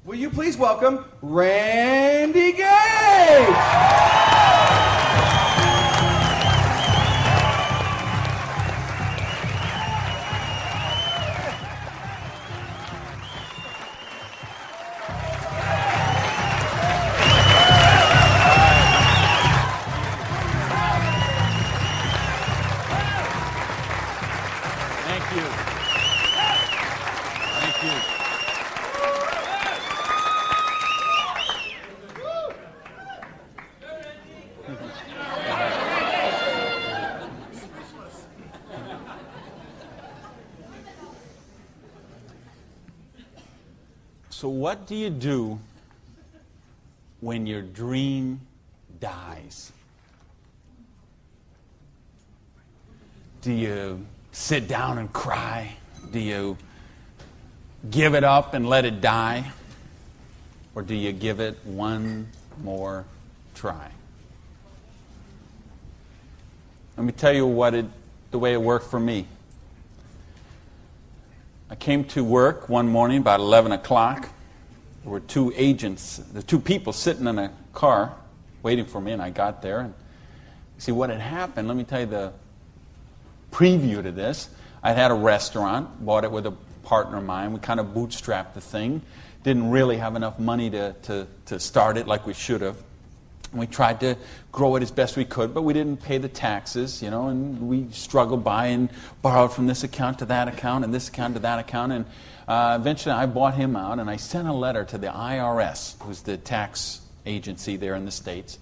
Will you please welcome Randy Gage? Thank you. Thank you. So what do you do when your dream dies? Do you sit down and cry? Do you give it up and let it die? Or do you give it one more try? Let me tell you the way it worked for me. I came to work one morning about 11 o'clock. There were two people sitting in a car waiting for me, and I got there. And see what had happened, let me tell you the preview to this. I had a restaurant, bought it with a partner of mine. We kind of bootstrapped the thing. Didn't really have enough money to start it like we should have. And we tried to grow it as best we could, but we didn't pay the taxes, and we struggled by and borrowed from this account to that account and this account to that account. And eventually I bought him out, and I sent a letter to the IRS, who's the tax agency there in the States,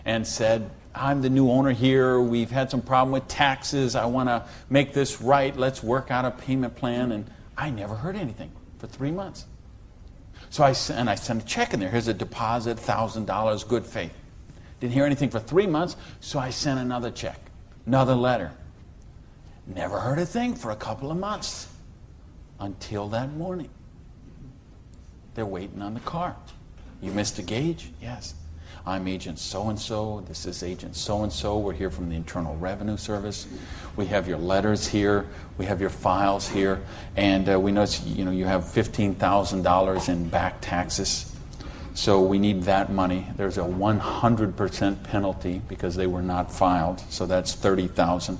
and said, I'm the new owner here. We've had some problem with taxes. I want to make this right. Let's work out a payment plan. And I never heard anything for 3 months. So I sent a check in there. Here's a deposit, $1,000, good faith. Didn't hear anything for 3 months, so I sent another check, another letter. Never heard a thing for a couple of months until that morning. They're waiting on the car. You Mr. Gage? Yes. I'm Agent so-and-so. This is Agent so-and-so. We're here from the Internal Revenue Service. We have your letters here. We have your files here. And we notice you have $15,000 in back taxes. So we need that money. There's a 100% penalty because they were not filed. So that's $30,000.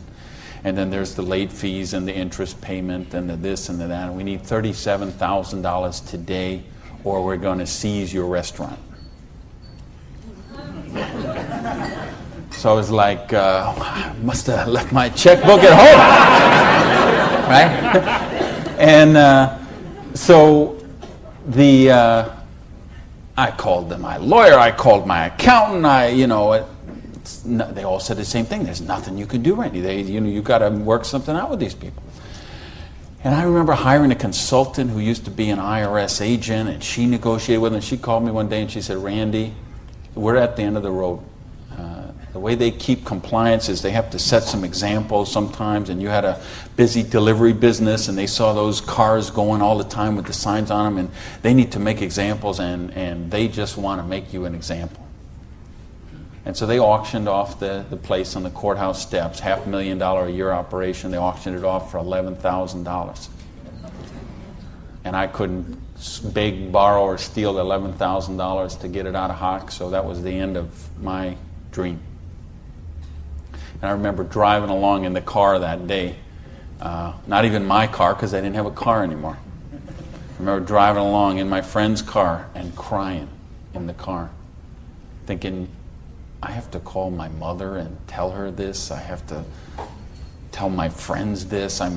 And then there's the late fees and the interest payment and the this and the that. And we need $37,000 today, or we're going to seize your restaurant. So I was like, I must have left my checkbook at home, right? And so I called my lawyer, I called my accountant. They all said the same thing. There's nothing you can do, Randy. You've got to work something out with these people. And I remember hiring a consultant who used to be an IRS agent, and she negotiated with him. She called me one day and she said, Randy, we're at the end of the road. The way they keep compliance is they have to set some examples sometimes, and you had a busy delivery business and they saw those cars going all the time with the signs on them, and they need to make examples, and they just want to make you an example. And so they auctioned off the place on the courthouse steps, $500,000 a year operation. They auctioned it off for $11,000. And I couldn't beg, borrow, or steal the $11,000 to get it out of hock, so that was the end of my dream. And I remember driving along in the car that day, not even my car because I didn't have a car anymore. I remember driving along in my friend's car and crying in the car, thinking, I have to call my mother and tell her this. I have to tell my friends this. I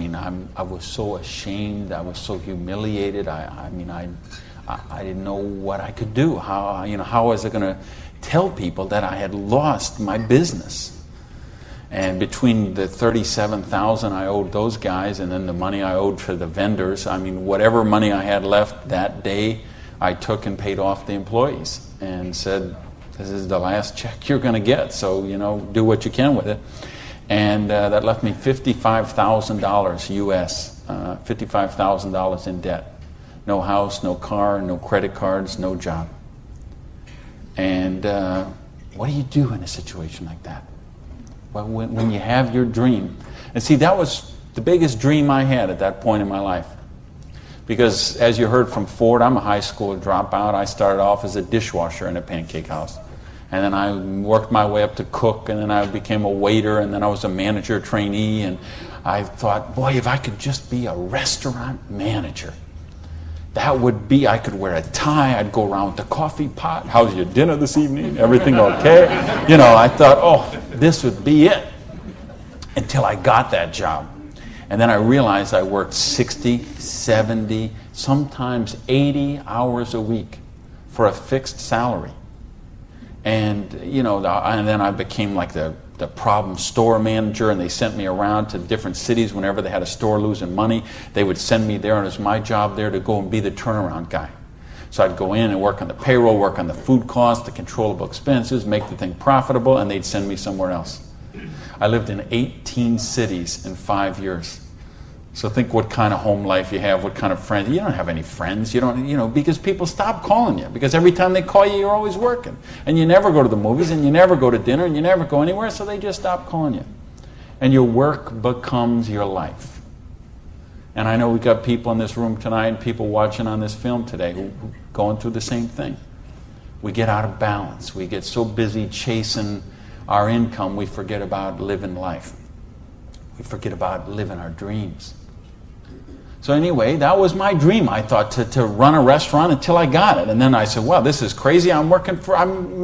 was so ashamed. I was so humiliated. I didn't know what I could do. How was I going to tell people that I had lost my business? And between the $37,000 I owed those guys and then the money I owed for the vendors, whatever money I had left that day, I took and paid off the employees and said, this is the last check you're going to get, so, do what you can with it. And that left me $55,000 U.S., $55,000 in debt. No house, no car, no credit cards, no job. And what do you do in a situation like that? Well, when you have your dream. And see, that was the biggest dream I had at that point in my life. Because as you heard from Ford, I'm a high school dropout. I started off as a dishwasher in a pancake house. And then I worked my way up to cook, and then I became a waiter, and then I was a manager trainee. And I thought, boy, if I could just be a restaurant manager, that would be, I could wear a tie, I'd go around with the coffee pot. How's your dinner this evening? Everything okay? You know, I thought, oh, this would be it. Until I got that job. And then I realized I worked 60, 70, sometimes 80 hours a week for a fixed salary. And, you know, and then I became like the problem store manager, and they sent me around to different cities whenever they had a store losing money. They would send me there, and it was my job there to go and be the turnaround guy. So I'd go in and work on the payroll, work on the food costs, the controllable expenses, make the thing profitable, and they'd send me somewhere else. I lived in 18 cities in 5 years. So think what kind of home life you have, what kind of friends. You don't have any friends. You don't, you know, because people stop calling you. Because every time they call you, you're always working. And you never go to the movies, and you never go to dinner, and you never go anywhere, so they just stop calling you. And your work becomes your life. And I know we've got people in this room tonight and people watching on this film today who are going through the same thing. We get out of balance. We get so busy chasing our income, we forget about living life. We forget about living our dreams. So anyway, that was my dream. I thought to run a restaurant until I got it. And then I said, well, this is crazy. I'm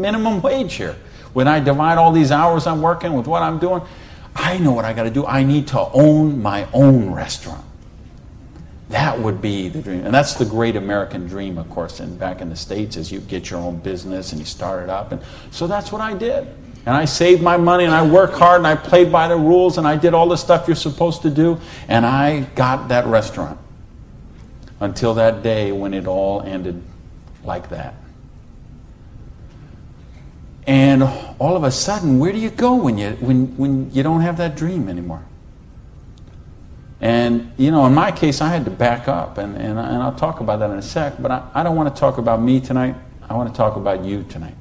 minimum wage here. When I divide all these hours I'm working with what I'm doing, I know what I got to do. I need to own my own restaurant. That would be the dream. And that's the great American dream, of course, and back in the States, is you get your own business and you start it up. And so that's what I did. And I saved my money, and I worked hard, and I played by the rules, and I did all the stuff you're supposed to do, and I got that restaurant. Until that day when it all ended like that. And all of a sudden, where do you go when you don't have that dream anymore? And, you know, in my case, I had to back up, and I'll talk about that in a sec, but I don't want to talk about me tonight. I want to talk about you tonight.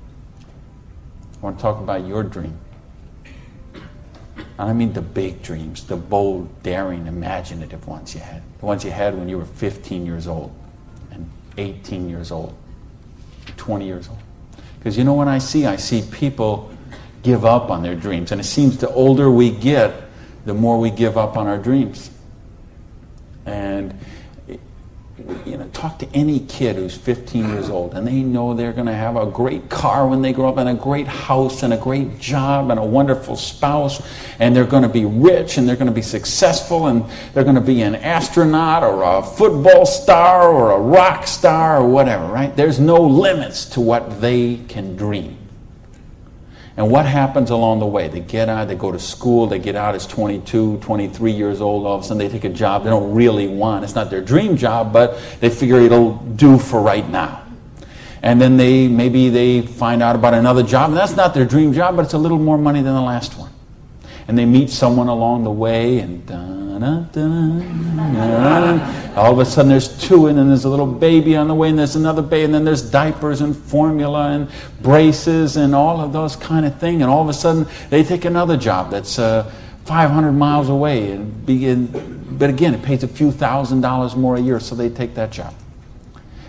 I want to talk about your dream. I mean the big dreams, the bold, daring, imaginative ones you had. The ones you had when you were 15 years old, and 18 years old, 20 years old. Because you know what I see people give up on their dreams. And it seems the older we get, the more we give up on our dreams. And you know, talk to any kid who's 15 years old, and they know they're going to have a great car when they grow up, and a great house, and a great job, and a wonderful spouse, and they're going to be rich, and they're going to be successful, and they're going to be an astronaut, or a football star, or a rock star, or whatever, right? There's no limits to what they can dream. And what happens along the way? They get out, they go to school, they get out as 22, 23 years old, all of a sudden they take a job they don't really want. It's not their dream job, but they figure it'll do for right now. And then maybe they find out about another job, and that's not their dream job, but it's a little more money than the last one. And they meet someone along the way, and all of a sudden there's two, and then there's a little baby on the way, and there's another baby, and then there's diapers and formula and braces and all of those kind of things. And all of a sudden they take another job that's 500 miles away, but again, it pays a few $1,000s more a year, so they take that job.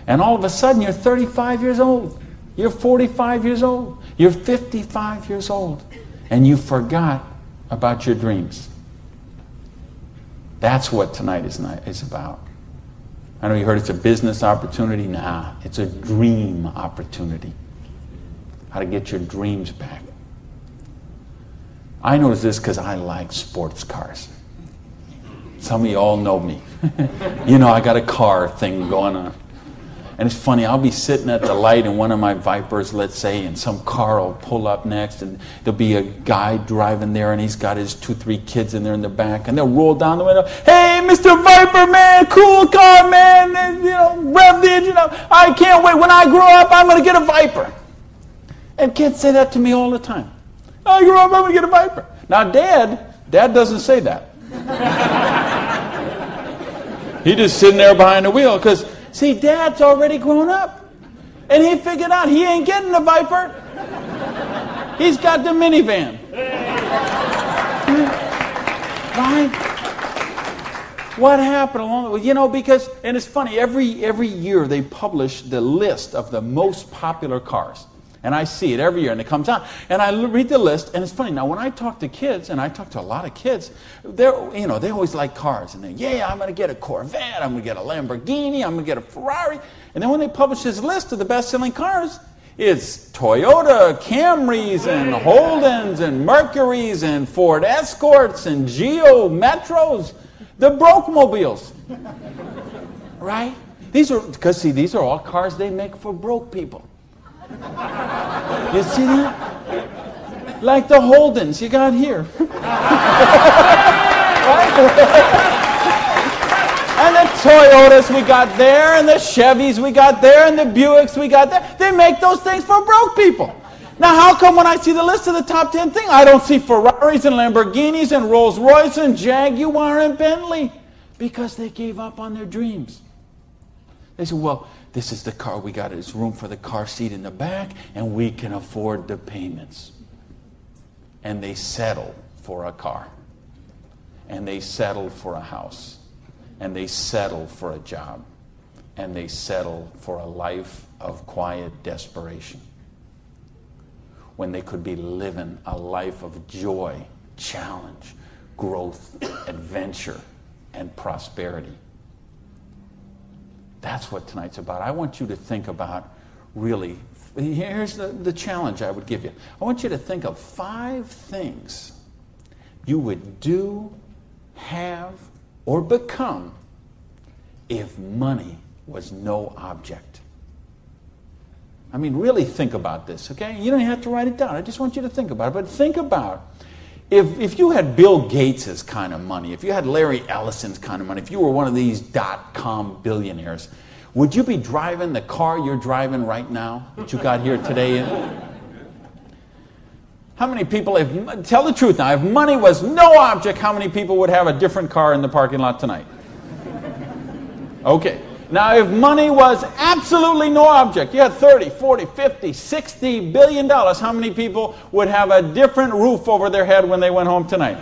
And all of a sudden you're 35 years old, you're 45 years old, you're 55 years old, and you forgot about your dreams. That's what tonight is about. I know you heard it's a business opportunity. Nah, it's a dream opportunity. How to get your dreams back. I noticed this because I like sports cars. Some of you all know me. You know, I got a car thing going on. And it's funny, I'll be sitting at the light in one of my Vipers, let's say, and some car will pull up next, and there'll be a guy driving there, and he's got his 2-3 kids in there in the back, and they'll roll down the window, "Hey, Mr. Viper, man, cool car, man, and, you know, rev the engine up. I can't wait. When I grow up, I'm going to get a Viper." And kids say that to me all the time. "I grow up, I'm going to get a Viper." Now, Dad doesn't say that. He's just sitting there behind the wheel, because see, Dad's already grown up. And he figured out he ain't getting the Viper. He's got the minivan. Right? What happened along the way? You know, because, and it's funny, every year they publish the list of the most popular cars. And I see it every year, and it comes out. And I read the list, and it's funny. Now, when I talk to kids, and I talk to a lot of kids, they always like cars. And they, I'm going to get a Corvette, I'm going to get a Lamborghini, I'm going to get a Ferrari. And then when they publish this list of the best-selling cars, it's Toyota Camrys and Holdens and Mercurys and Ford Escorts and Geo Metros, the broke mobiles. Right? These are all cars they make for broke people. You see that? Like the Holdens you got here. And the Toyotas we got there, and the Chevys we got there, and the Buicks we got there. They make those things for broke people. Now, how come when I see the list of the top 10 things, I don't see Ferraris and Lamborghinis and Rolls Royce and Jaguar and Bentley? Because they gave up on their dreams. They said, well, this is the car we got. There's room for the car seat in the back, and we can afford the payments. And they settle for a car. And they settle for a house. And they settle for a job. And they settle for a life of quiet desperation. When they could be living a life of joy, challenge, growth, adventure, and prosperity. That's what tonight's about. I want you to think about, really, here's the challenge I would give you. I want you to think of 5 things you would do, have, or become if money was no object. I mean, really think about this, okay? You don't have to write it down. I just want you to think about it. But think about if you had Bill Gates' kind of money, if you had Larry Ellison's kind of money, if you were one of these .com billionaires, would you be driving the car you're driving right now that you got here today in? How many people, tell the truth now, if money was no object, how many people would have a different car in the parking lot tonight? Okay. Now, if money was absolutely no object, you had 30, 40, 50, 60 billion dollars, how many people would have a different roof over their head when they went home tonight?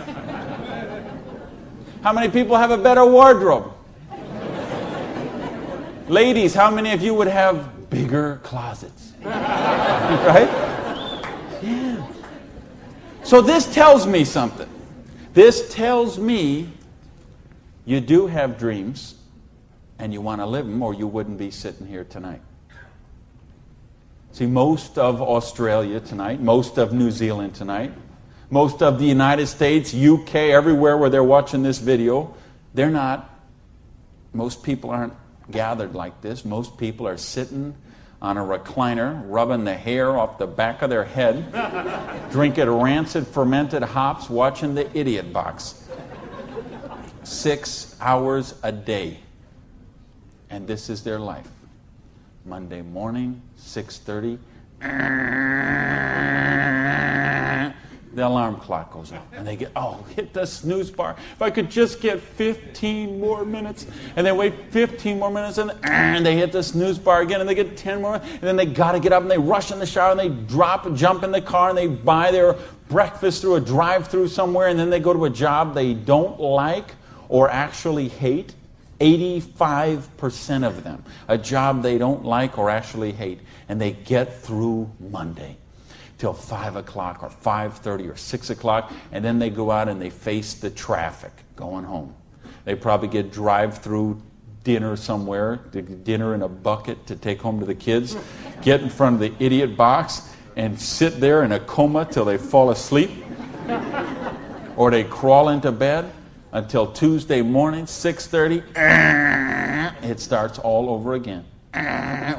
How many people have a better wardrobe? Ladies, how many of you would have bigger closets? Right? Yeah. So this tells me something. This tells me you do have dreams. And you want to live them, or you wouldn't be sitting here tonight. See, most of Australia tonight, most of New Zealand tonight, most of the United States, UK, everywhere where they're watching this video, most people aren't gathered like this. Most people are sitting on a recliner, rubbing the hair off the back of their head, drinking rancid fermented hops, watching the Idiot Box. 6 hours a day. And this is their life. Monday morning, 6:30. The alarm clock goes off. And they hit the snooze bar. If I could just get 15 more minutes. And they wait 15 more minutes, and they hit the snooze bar again, and they get 10 more minutes. And then they got to get up, and they rush in the shower, and they jump in the car, and they buy their breakfast through a drive-through somewhere, and then they go to a job they don't like or actually hate. 85% of them, a job they don't like or actually hate, and they get through Monday till 5 o'clock or 5:30 or 6 o'clock, and then they go out and they face the traffic going home. They probably get drive-through dinner somewhere, dinner in a bucket to take home to the kids, get in front of the Idiot Box and sit there in a coma till they fall asleep, or they crawl into bed. Until Tuesday morning, 6:30, it starts all over again.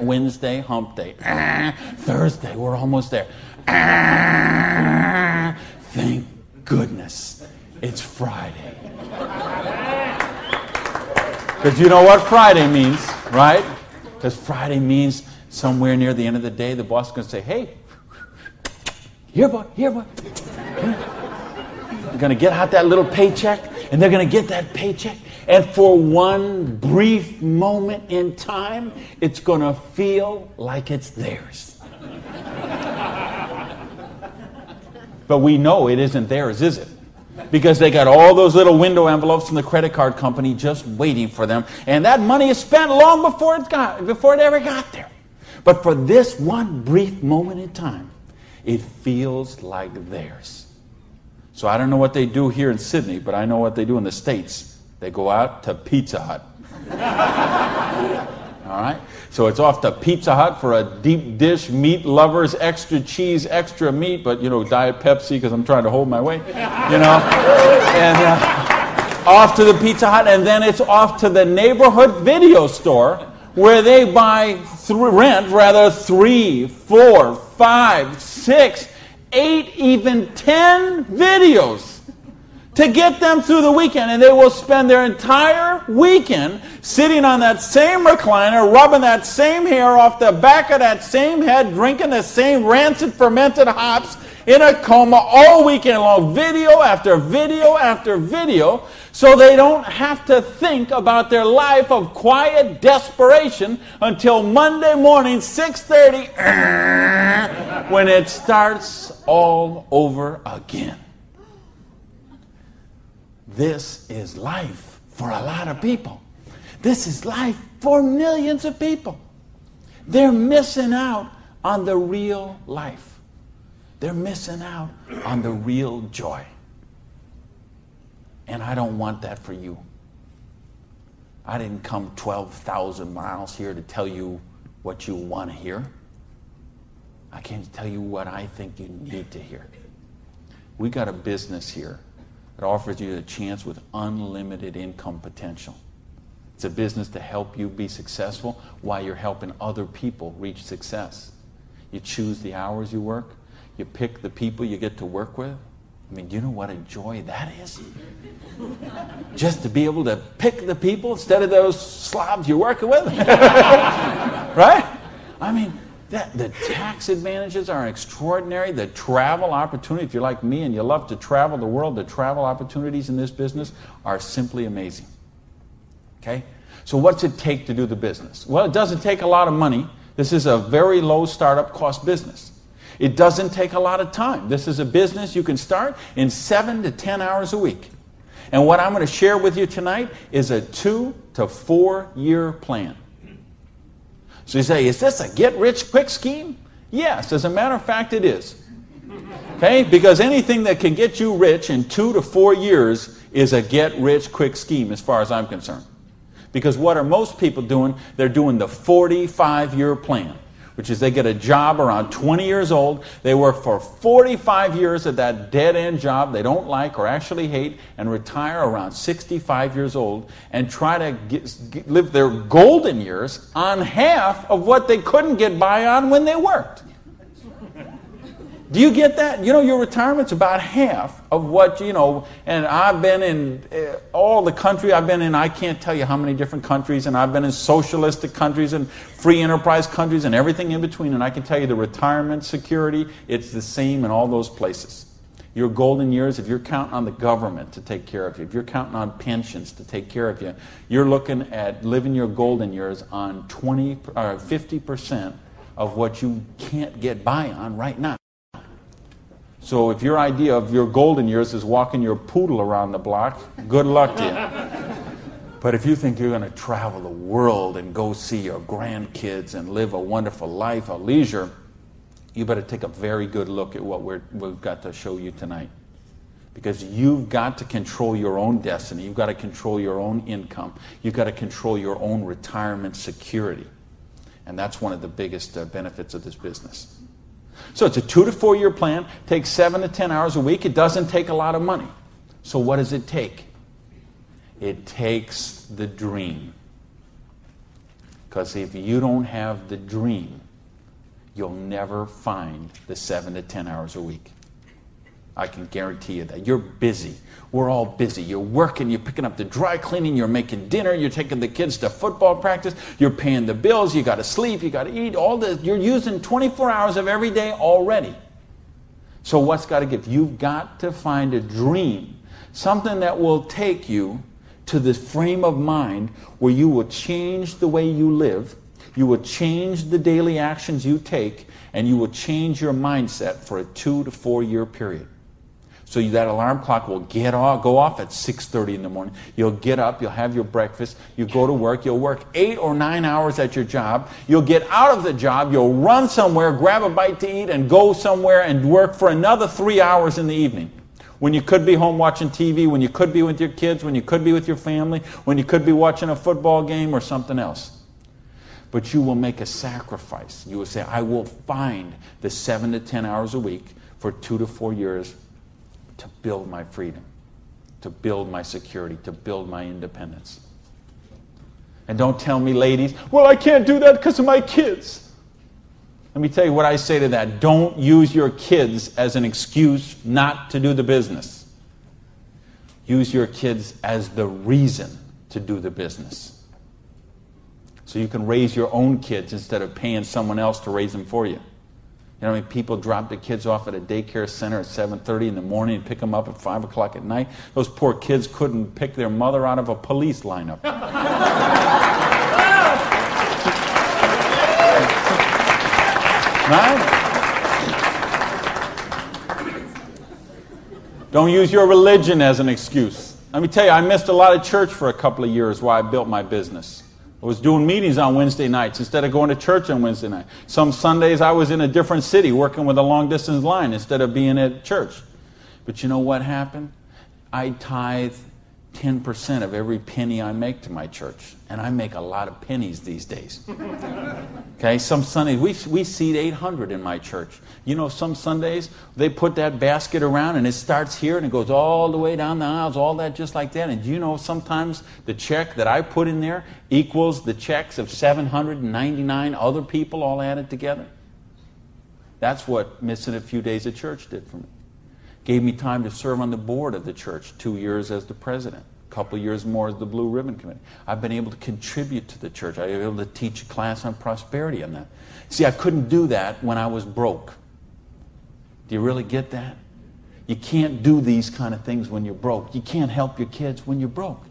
Wednesday, hump day. Thursday, we're almost there. Thank goodness it's Friday. Because you know what Friday means, right? Because Friday means somewhere near the end of the day, the boss is going to say, hey, here, boy. You're going to get out that little paycheck. And they're going to get that paycheck. And for one brief moment in time, it's going to feel like it's theirs. But we know it isn't theirs, is it? because they got all those little window envelopes from the credit card company just waiting for them. And that money is spent long before it ever got there. But for this one brief moment in time, it feels like theirs. So I don't know what they do here in Sydney, but I know what they do in the States. They go out to Pizza Hut. All right? So it's off to Pizza Hut for a deep dish, meat lovers, extra cheese, extra meat, but, Diet Pepsi because I'm trying to hold my weight, And off to the Pizza Hut, and then it's off to the neighborhood video store where they rent 3, 4, 5, 6, 8, even 10 videos to get them through the weekend. And they will spend their entire weekend sitting on that same recliner, rubbing that same hair off the back of that same head, drinking the same rancid fermented hops in a coma all weekend long, video after video after video, so they don't have to think about their life of quiet desperation until Monday morning, 6:30, when it starts all over again. This is life for a lot of people. This is life for millions of people. They're missing out on the real life. They're missing out on the real joy. And I don't want that for you. I didn't come 12,000 miles here to tell you what you want to hear. I came to tell you what I think you need to hear. We got a business here that offers you a chance with unlimited income potential. It's a business to help you be successful while you're helping other people reach success. You choose the hours you work. You pick the people you get to work with. I mean, do you know what a joy that is? Just to be able to pick the people instead of those slobs you're working with. Right? I mean, the tax advantages are extraordinary. The travel opportunity, if you're like me and you love to travel the world, the travel opportunities in this business are simply amazing. Okay? So what's it take to do the business? Well, it doesn't take a lot of money. This is a very low startup cost business. It doesn't take a lot of time. This is a business you can start in 7 to 10 hours a week. And what I'm going to share with you tonight is a 2 to 4 year plan. So you say, is this a get-rich-quick scheme? Yes, as a matter of fact, it is. Okay? Because anything that can get you rich in 2 to 4 years is a get-rich-quick scheme as far as I'm concerned. Because what are most people doing? They're doing the 45-year plan, which is they get a job around 20 years old, they work for 45 years at that dead-end job they don't like or actually hate, and retire around 65 years old and try to live their golden years on half of what they couldn't get by on when they worked. Do you get that? You know, your retirement's about half of what, and I've been in all the country I've been in, I can't tell you how many different countries, and I've been in socialistic countries and free enterprise countries and everything in between, and I can tell you the retirement security, it's the same in all those places. Your golden years, if you're counting on the government to take care of you, if you're counting on pensions to take care of you, you're looking at living your golden years on 50% of what you can't get by on right now. So if your idea of your golden years is walking your poodle around the block, good luck to you. But if you think you're going to travel the world and go see your grandkids and live a wonderful life, a leisure, you better take a very good look at what we've got to show you tonight. Because you've got to control your own destiny. You've got to control your own income. You've got to control your own retirement security. And that's one of the biggest benefits of this business. So it's a 2 to 4 year plan, takes 7 to 10 hours a week. It doesn't take a lot of money. So what does it take? It takes the dream. Because if you don't have the dream, you'll never find the 7 to 10 hours a week. I can guarantee you that. You're busy. We're all busy. You're working, you're picking up the dry cleaning, you're making dinner, you're taking the kids to football practice, you're paying the bills, you got to sleep, you got to eat, all this. You're using 24 hours of every day already. So what's got to give? You've got to find a dream, something that will take you to this frame of mind where you will change the way you live, you will change the daily actions you take, and you will change your mindset for a 2 to 4 year period. So that alarm clock will go off at 6:30 in the morning. You'll get up, you'll have your breakfast, you go to work, you'll work 8 or 9 hours at your job, you'll get out of the job, you'll run somewhere, grab a bite to eat, and go somewhere and work for another 3 hours in the evening. When you could be home watching TV, when you could be with your kids, when you could be with your family, when you could be watching a football game or something else. But you will make a sacrifice. You will say, I will find the 7 to 10 hours a week for 2 to 4 years to build my freedom, to build my security, to build my independence. And don't tell me, ladies, well, I can't do that because of my kids. Let me tell you what I say to that. Don't use your kids as an excuse not to do the business. Use your kids as the reason to do the business. So you can raise your own kids instead of paying someone else to raise them for you. You know, people drop their kids off at a daycare center at 7:30 in the morning and pick them up at 5 o'clock at night. Those poor kids couldn't pick their mother out of a police lineup. Right? Don't use your religion as an excuse. Let me tell you, I missed a lot of church for a couple of years while I built my business. I was doing meetings on Wednesday nights instead of going to church on Wednesday night. Some Sundays I was in a different city working with a long-distance line instead of being at church. But you know what happened? I tithe 10% of every penny I make to my church. And I make a lot of pennies these days. Okay, some Sundays, we seat 800 in my church. You know, some Sundays, they put that basket around and it starts here and it goes all the way down the aisles, all that just like that. And you know, sometimes the check that I put in there equals the checks of 799 other people all added together. That's what missing a few days of church did for me. Gave me time to serve on the board of the church, 2 years as the president. A couple of years more as the Blue Ribbon Committee. I've been able to contribute to the church. I've been able to teach a class on prosperity on that. See, I couldn't do that when I was broke. Do you really get that? You can't do these kind of things when you're broke. You can't help your kids when you're broke.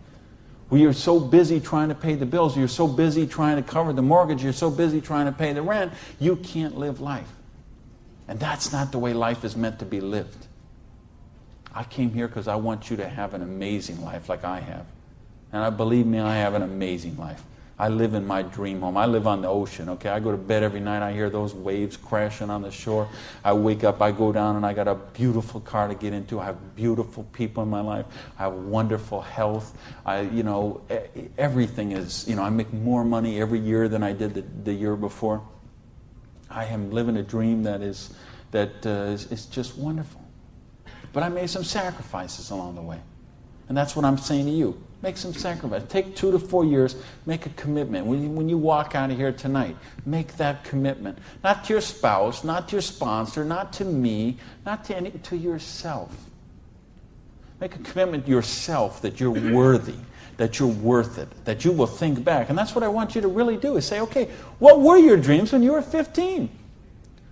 When you're so busy trying to pay the bills, you're so busy trying to cover the mortgage, you're so busy trying to pay the rent, you can't live life. And that's not the way life is meant to be lived. I came here because I want you to have an amazing life like I have. And believe me, I have an amazing life. I live in my dream home. I live on the ocean, okay? I go to bed every night. I hear those waves crashing on the shore. I wake up, I go down, and I got a beautiful car to get into. I have beautiful people in my life. I have wonderful health. Everything is, I make more money every year than I did the year before. I am living a dream that is just wonderful. But I made some sacrifices along the way. And that's what I'm saying to you. Make some sacrifice. Take 2 to 4 years. Make a commitment. When you walk out of here tonight, make that commitment. Not to your spouse, not to your sponsor, not to me, not to yourself. Make a commitment to yourself that you're worthy, that you're worth it, that you will think back. And that's what I want you to really do, is say, okay, what were your dreams when you were 15?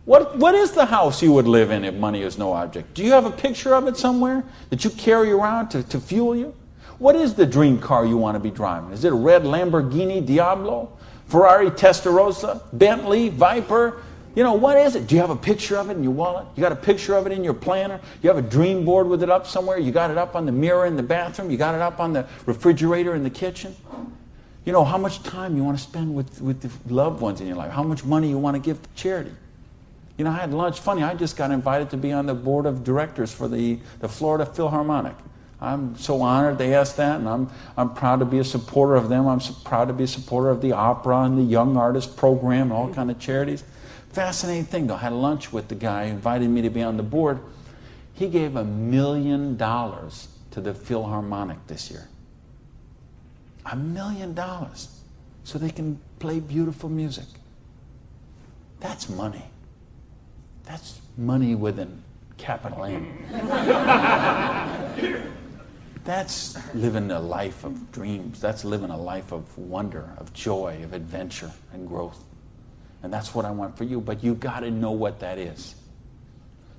What is the house you would live in if money is no object? Do you have a picture of it somewhere that you carry around to fuel you? What is the dream car you want to be driving? Is it a red Lamborghini Diablo? Ferrari Testarossa? Bentley? Viper? What is it? Do you have a picture of it in your wallet? You got a picture of it in your planner? You have a dream board with it up somewhere? You got it up on the mirror in the bathroom? You got it up on the refrigerator in the kitchen? How much time you want to spend with the loved ones in your life? How much money you want to give to charity? I had lunch. Funny, I just got invited to be on the board of directors for the Florida Philharmonic. I'm so honored they asked that, and I'm proud to be a supporter of them. I'm proud to be a supporter of the opera and the Young Artist Program and all kind of charities. Fascinating thing, though. I had lunch with the guy who invited me to be on the board. He gave $1 million to the Philharmonic this year. $1 million. So they can play beautiful music. That's money. That's money with a capital M. That's living a life of dreams. That's living a life of wonder, of joy, of adventure and growth. And that's what I want for you. But you got to know what that is.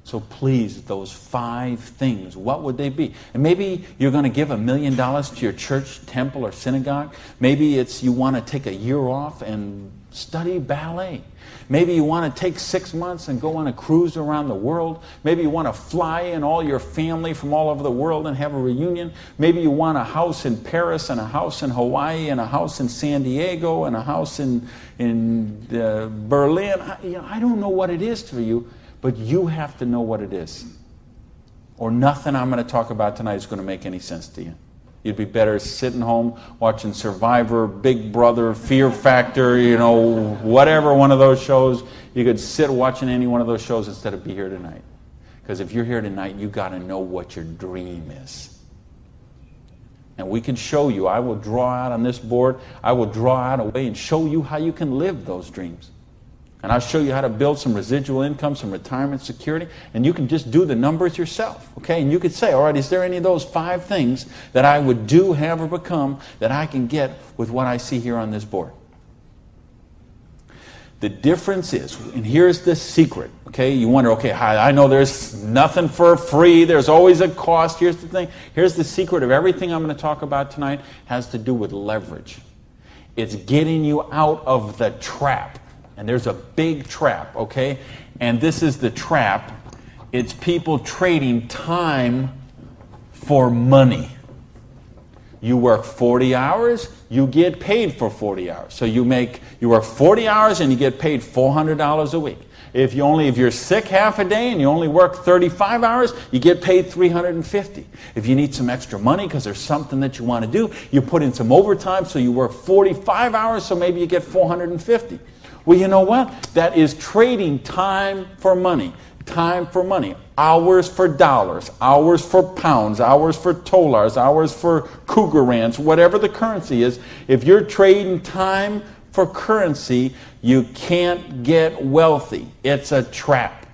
So please, those 5 things, what would they be? And maybe you're going to give $1 million to your church, temple, or synagogue. Maybe it's you want to take a year off and study ballet. Maybe you want to take 6 months and go on a cruise around the world. Maybe you want to fly in all your family from all over the world and have a reunion. Maybe you want a house in Paris and a house in Hawaii and a house in San Diego and a house in Berlin. I don't know what it is for you, but you have to know what it is. Or nothing I'm going to talk about tonight is going to make any sense to you. You'd be better sitting home watching Survivor, Big Brother, Fear Factor, whatever one of those shows. You could sit watching any one of those shows instead of be here tonight. Because if you're here tonight, you got to know what your dream is. And we can show you. I will draw out on this board. I will draw out a way and show you how you can live those dreams. And I'll show you how to build some residual income, some retirement security, and you can just do the numbers yourself, okay? And you could say, all right, is there any of those 5 things that I would do, have, or become that I can get with what I see here on this board? The difference is, and here's the secret, okay? You wonder, okay, I know there's nothing for free. There's always a cost. Here's the thing. Here's the secret of everything I'm going to talk about tonight has to do with leverage. It's getting you out of the trap. And there's a big trap, okay? And this is the trap. It's people trading time for money. You work 40 hours, you get paid for 40 hours. So you work 40 hours and you get paid $400 a week. If you're sick half a day and you only work 35 hours, you get paid $350. If you need some extra money because there's something that you want to do, you put in some overtime, so you work 45 hours, so maybe you get $450. Well, you know what? That is trading time for money. Time for money. Hours for dollars. Hours for pounds. Hours for dollars. Hours for Cougarans. Whatever the currency is. If you're trading time for currency, you can't get wealthy. It's a trap.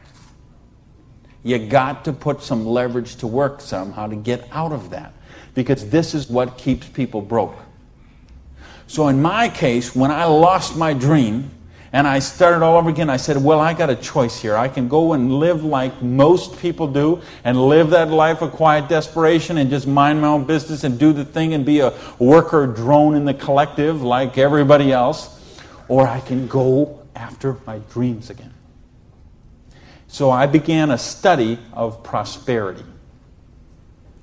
You got to put some leverage to work somehow to get out of that. Because this is what keeps people broke. So in my case, when I lost my dream, and I started all over again, I said, well, I got a choice here. I can go and live like most people do and live that life of quiet desperation and just mind my own business and do the thing and be a worker drone in the collective like everybody else. Or I can go after my dreams again. So I began a study of prosperity.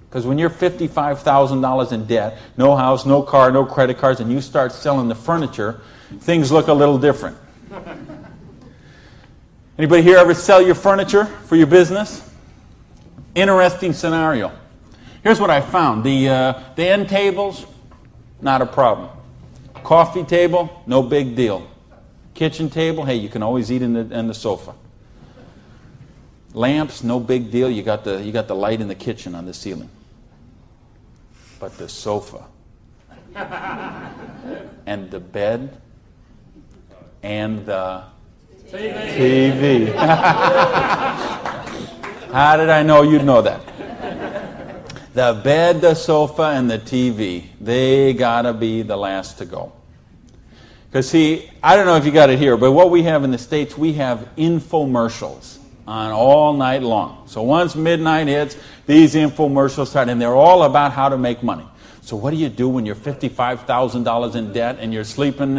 Because when you're $55,000 in debt, no house, no car, no credit cards, and you start selling the furniture, things look a little different. Anybody here ever sell your furniture for your business? Interesting scenario. Here's what I found. The end tables, not a problem. Coffee table, no big deal. Kitchen table, hey, you can always eat in the sofa. Lamps, no big deal. You got the light in the kitchen on the ceiling. But the sofa and the bed and the TV. How did I know you'd know that? The bed, the sofa, and the TV, they gotta be the last to go. Because see, I don't know if you got it here, but what we have in the States, we have infomercials on all night long. So once midnight hits, these infomercials start, and they're all about how to make money. So what do you do when you're $55,000 in debt and you're sleeping,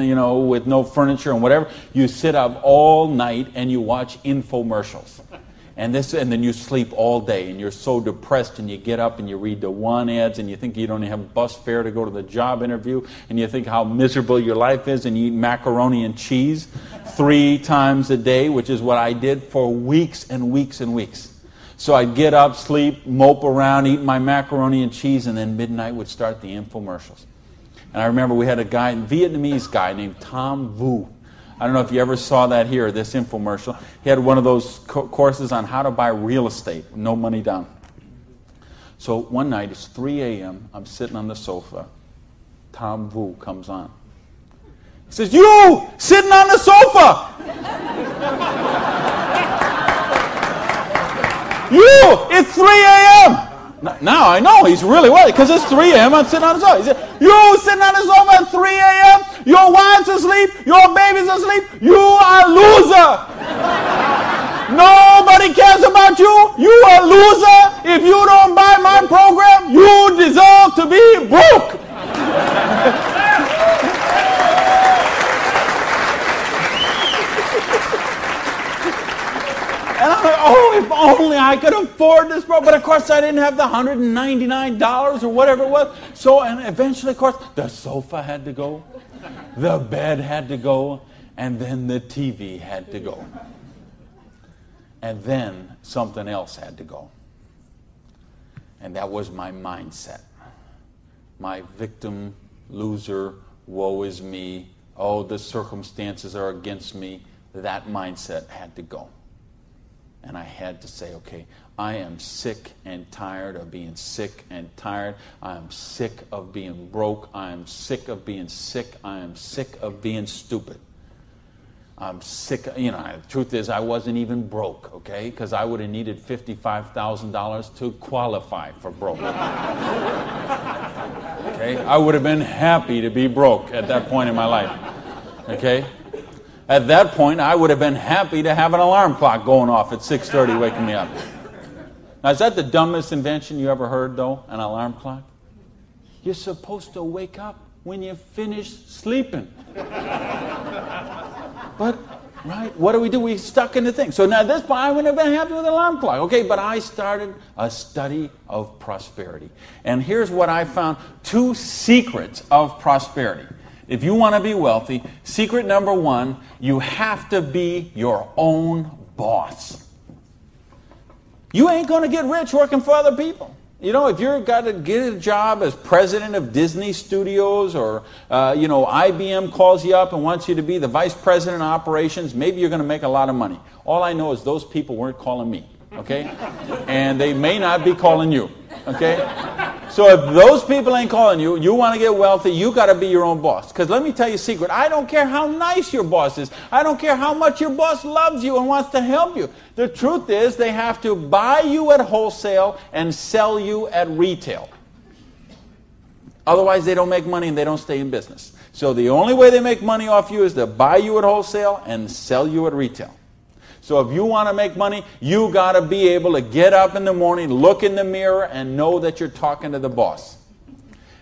with no furniture and whatever? You sit up all night and you watch infomercials. And then you sleep all day and you're so depressed and you get up and you read the one ads and you think you don't even have bus fare to go to the job interview and you think how miserable your life is and you eat macaroni and cheese 3 times a day, which is what I did for weeks and weeks and weeks. So I'd get up, sleep, mope around, eat my macaroni and cheese, and then midnight would start the infomercials. And I remember we had a Vietnamese guy named Tom Vu. I don't know if you ever saw that here, this infomercial. He had one of those courses on how to buy real estate, no money down. So one night, it's 3 a.m., I'm sitting on the sofa. Tom Vu comes on. He says, "You, sitting on the sofa! You, it's 3 a.m. Now I know he's really worried because it's 3 a.m. I'm sitting on the sofa. He said, "You sitting on the sofa at 3 a.m. Your wife's asleep. Your baby's asleep. You are a loser. Nobody cares about you. You a loser. If you don't buy my program, you deserve to be broke. And I'm like, oh, if only I could afford this program. But of course, I didn't have the $199 or whatever it was. So, and eventually, of course, the sofa had to go, the bed had to go, and then the TV had to go. And then something else had to go. And that was my mindset. My victim, loser, woe is me, oh, the circumstances are against me. That mindset had to go. And I had to say, okay, I am sick and tired of being sick and tired. I am sick of being broke. I am sick of being sick. I am sick of being stupid. I'm sick. You know, the truth is I wasn't even broke, okay? Because I would have needed $55,000 to qualify for broke. Okay? I would have been happy to be broke at that point in my life. Okay? At that point, I would have been happy to have an alarm clock going off at 6:30 waking me up. Now, is that the dumbest invention you ever heard, though, an alarm clock? You're supposed to wake up when you finish sleeping. But, right, what do? We stuck in the thing. So now at this point, I would have been happy with an alarm clock. Okay, but I started a study of prosperity. And here's what I found. 2 secrets of prosperity. If you want to be wealthy, secret number 1, you have to be your own boss. You ain't going to get rich working for other people. You know, if you've got to get a job as president of Disney Studios or, IBM calls you up and wants you to be the vice president of operations, maybe you're going to make a lot of money. All I know is those people weren't calling me, okay? And they may not be calling you, okay? So if those people ain't calling you, you want to get wealthy, you got to be your own boss. Because let me tell you a secret. I don't care how nice your boss is. I don't care how much your boss loves you and wants to help you. The truth is they have to buy you at wholesale and sell you at retail. Otherwise, they don't make money and they don't stay in business. So the only way they make money off you is to buy you at wholesale and sell you at retail. So if you want to make money, you got to be able to get up in the morning, look in the mirror, and know that you're talking to the boss.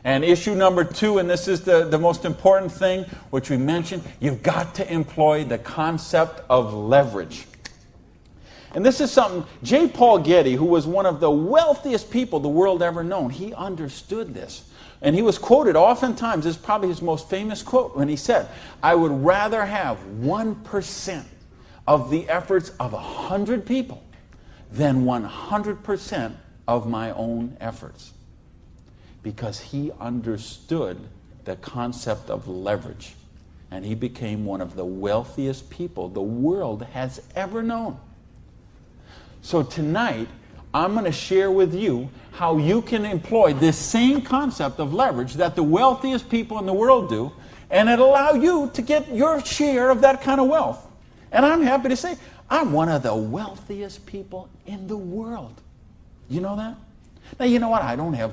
And issue number 2, and this is the most important thing, which we mentioned, you've got to employ the concept of leverage. And this is something, J. Paul Getty, who was one of the wealthiest people the world ever known, he understood this. And he was quoted oftentimes, this is probably his most famous quote, when he said, I would rather have 1% of the efforts of 100 people than 100% of my own efforts. Because he understood the concept of leverage. And he became one of the wealthiest people the world has ever known. So tonight, I'm going to share with you how you can employ this same concept of leverage that the wealthiest people in the world do, and it'll allow you to get your share of that kind of wealth. And I'm happy to say, I'm one of the wealthiest people in the world. You know that? Now, you know what? I don't have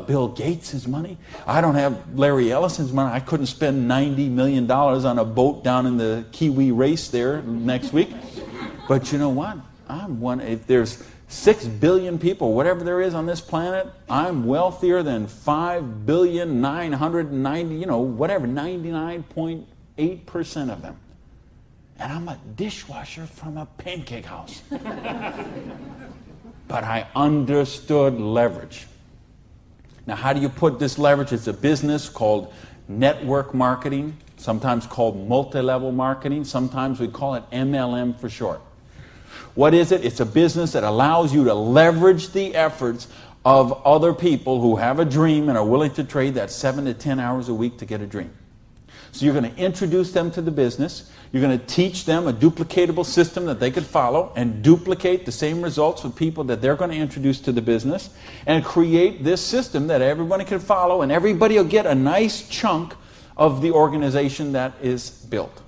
Bill Gates' money. I don't have Larry Ellison's money. I couldn't spend $90 million on a boat down in the Kiwi race there next week. But you know what? I'm one. If there's 6 billion people, whatever there is on this planet, I'm wealthier than 5,990, 99.8% of them. And I'm a dishwasher from a pancake house. But I understood leverage. Now, how do you put this leverage? It's a business called network marketing, sometimes called multi-level marketing. Sometimes we call it MLM for short. What is it? It's a business that allows you to leverage the efforts of other people who have a dream and are willing to trade that 7 to 10 hours a week to get a dream. So you're going to introduce them to the business. You're going to teach them a duplicatable system that they could follow and duplicate the same results with people that they're going to introduce to the business and create this system that everybody can follow, and everybody will get a nice chunk of the organization that is built.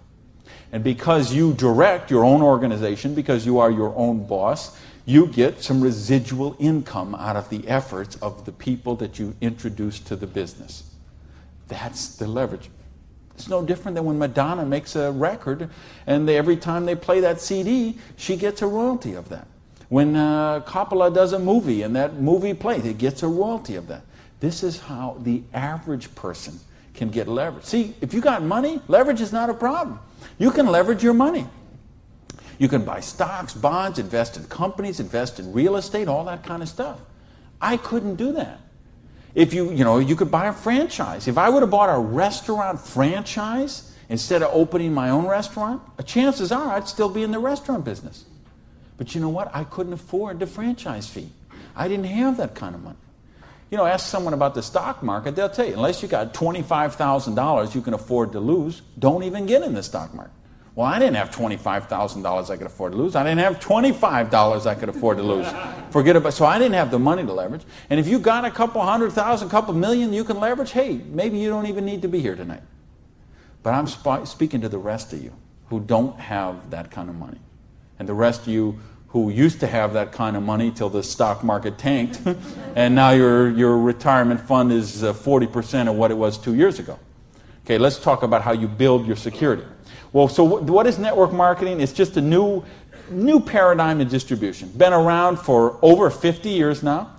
And because you direct your own organization, because you are your own boss, you get some residual income out of the efforts of the people that you introduce to the business. That's the leverage. It's no different than when Madonna makes a record and every time they play that CD, she gets a royalty of that. When Coppola does a movie and that movie plays, it gets a royalty of that. This is how the average person can get leverage. See, if you got money, leverage is not a problem. You can leverage your money. You can buy stocks, bonds, invest in companies, invest in real estate, all that kind of stuff. I couldn't do that. If you could buy a franchise. If I would have bought a restaurant franchise instead of opening my own restaurant, chances are I'd still be in the restaurant business. But you know what? I couldn't afford the franchise fee. I didn't have that kind of money. Ask someone about the stock market, they'll tell you, unless you got $25,000 you can afford to lose, don't even get in the stock market. Well, I didn't have $25,000 I could afford to lose. I didn't have $25 I could afford to lose. Forget about. So I didn't have the money to leverage. And if you got a couple $100,000, couple million you can leverage, hey, maybe you don't even need to be here tonight. But I'm speaking to the rest of you who don't have that kind of money. And the rest of you who used to have that kind of money till the stock market tanked, and now your retirement fund is 40% of what it was 2 years ago. Okay, let's talk about how you build your security. Well, so what is network marketing? It's just a new paradigm in distribution. Been around for over 50 years now.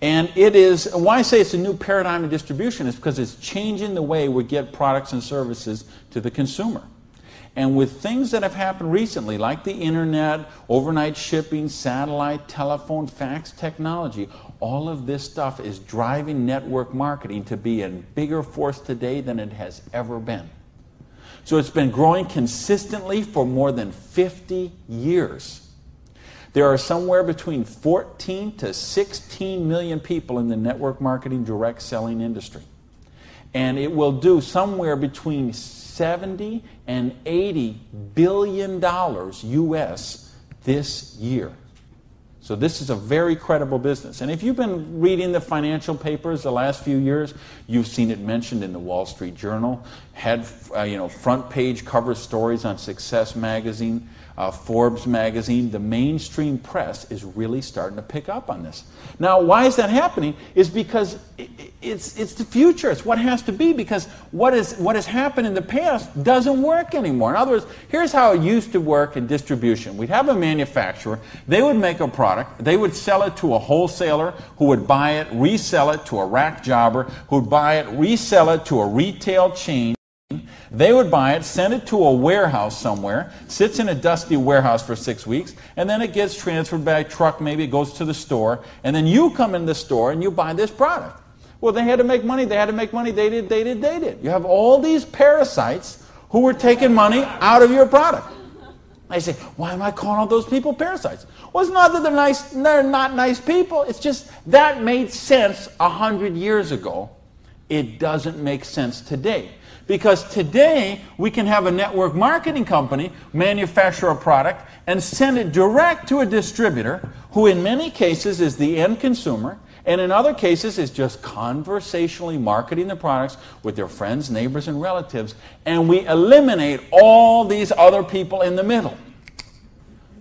And it is, why I say it's a new paradigm in distribution is because it's changing the way we get products and services to the consumer. And with things that have happened recently, like the internet, overnight shipping, satellite, telephone, fax technology, all of this stuff is driving network marketing to be a bigger force today than it has ever been. So it's been growing consistently for more than 50 years. There are somewhere between 14 to 16 million people in the network marketing direct selling industry. And it will do somewhere between 70 and 80 billion dollars US this year. So this is a very credible business. And if you've been reading the financial papers the last few years, you've seen it mentioned in the Wall Street Journal, had front page cover stories on Success Magazine, Forbes Magazine. The mainstream press is really starting to pick up on this. Now, why is that happening? Is because it's the future. It's what has to be, because what has happened in the past doesn't work anymore. In other words, here's how it used to work in distribution. We'd have a manufacturer. They would make a product. They would sell it to a wholesaler who would buy it, resell it to a rack jobber who would buy it, resell it to a retail chain. They would buy it, send it to a warehouse somewhere, sits in a dusty warehouse for 6 weeks, and then it gets transferred by truck, maybe it goes to the store, and then you come in the store and you buy this product. Well, they had to make money, they did. You have all these parasites who were taking money out of your product. I say, why am I calling all those people parasites? Well, it's not that they're not nice people, it's just that made sense 100 years ago. It doesn't make sense today. Because today, we can have a network marketing company manufacture a product and send it direct to a distributor who in many cases is the end consumer, and in other cases is just conversationally marketing the products with their friends, neighbors, and relatives, and we eliminate all these other people in the middle.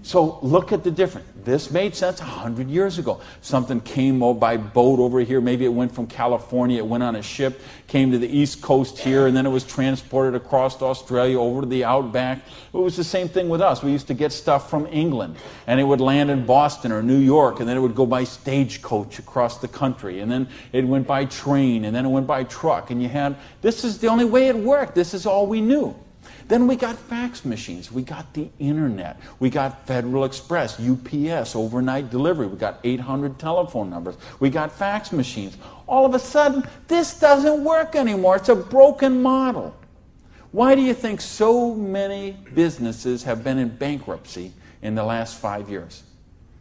So look at the difference. This made sense 100 years ago. Something came by boat over here. Maybe it went from California, it went on a ship, came to the East Coast here, and then it was transported across Australia over to the outback. It was the same thing with us. We used to get stuff from England, and it would land in Boston or New York, and then it would go by stagecoach across the country, and then it went by train, and then it went by truck, and this is the only way it worked. This is all we knew. Then we got fax machines, we got the internet, we got Federal Express, UPS, overnight delivery, we got 800 telephone numbers, we got fax machines. All of a sudden, this doesn't work anymore. It's a broken model. Why do you think so many businesses have been in bankruptcy in the last 5 years?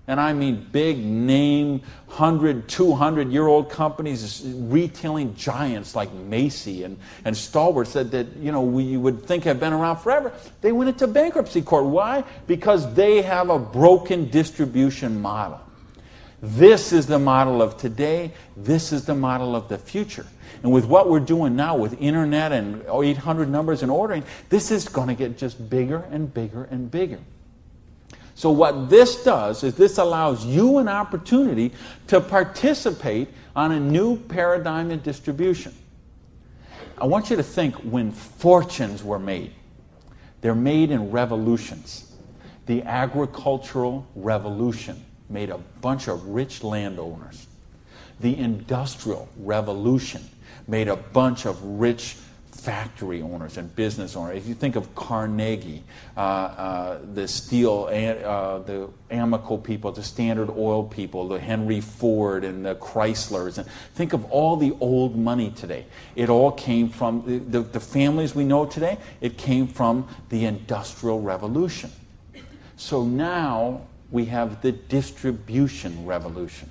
And I mean big name, 100, 200-year-old companies, retailing giants like Macy and Stalwarts that we would think have been around forever. They went into bankruptcy court. Why? Because they have a broken distribution model. This is the model of today. This is the model of the future. And with what we're doing now with internet and 800 numbers and ordering, this is going to get just bigger and bigger and bigger. So what this does is this allows you an opportunity to participate on a new paradigm in distribution. I want you to think when fortunes were made. They're made in revolutions. The agricultural revolution made a bunch of rich landowners. The industrial revolution made a bunch of rich factory owners and business owners. If you think of Carnegie, the steel, the Amoco people, the Standard Oil people, the Henry Ford and the Chryslers, and think of all the old money today. It all came from the families we know today. It came from the Industrial Revolution. So now we have the distribution revolution.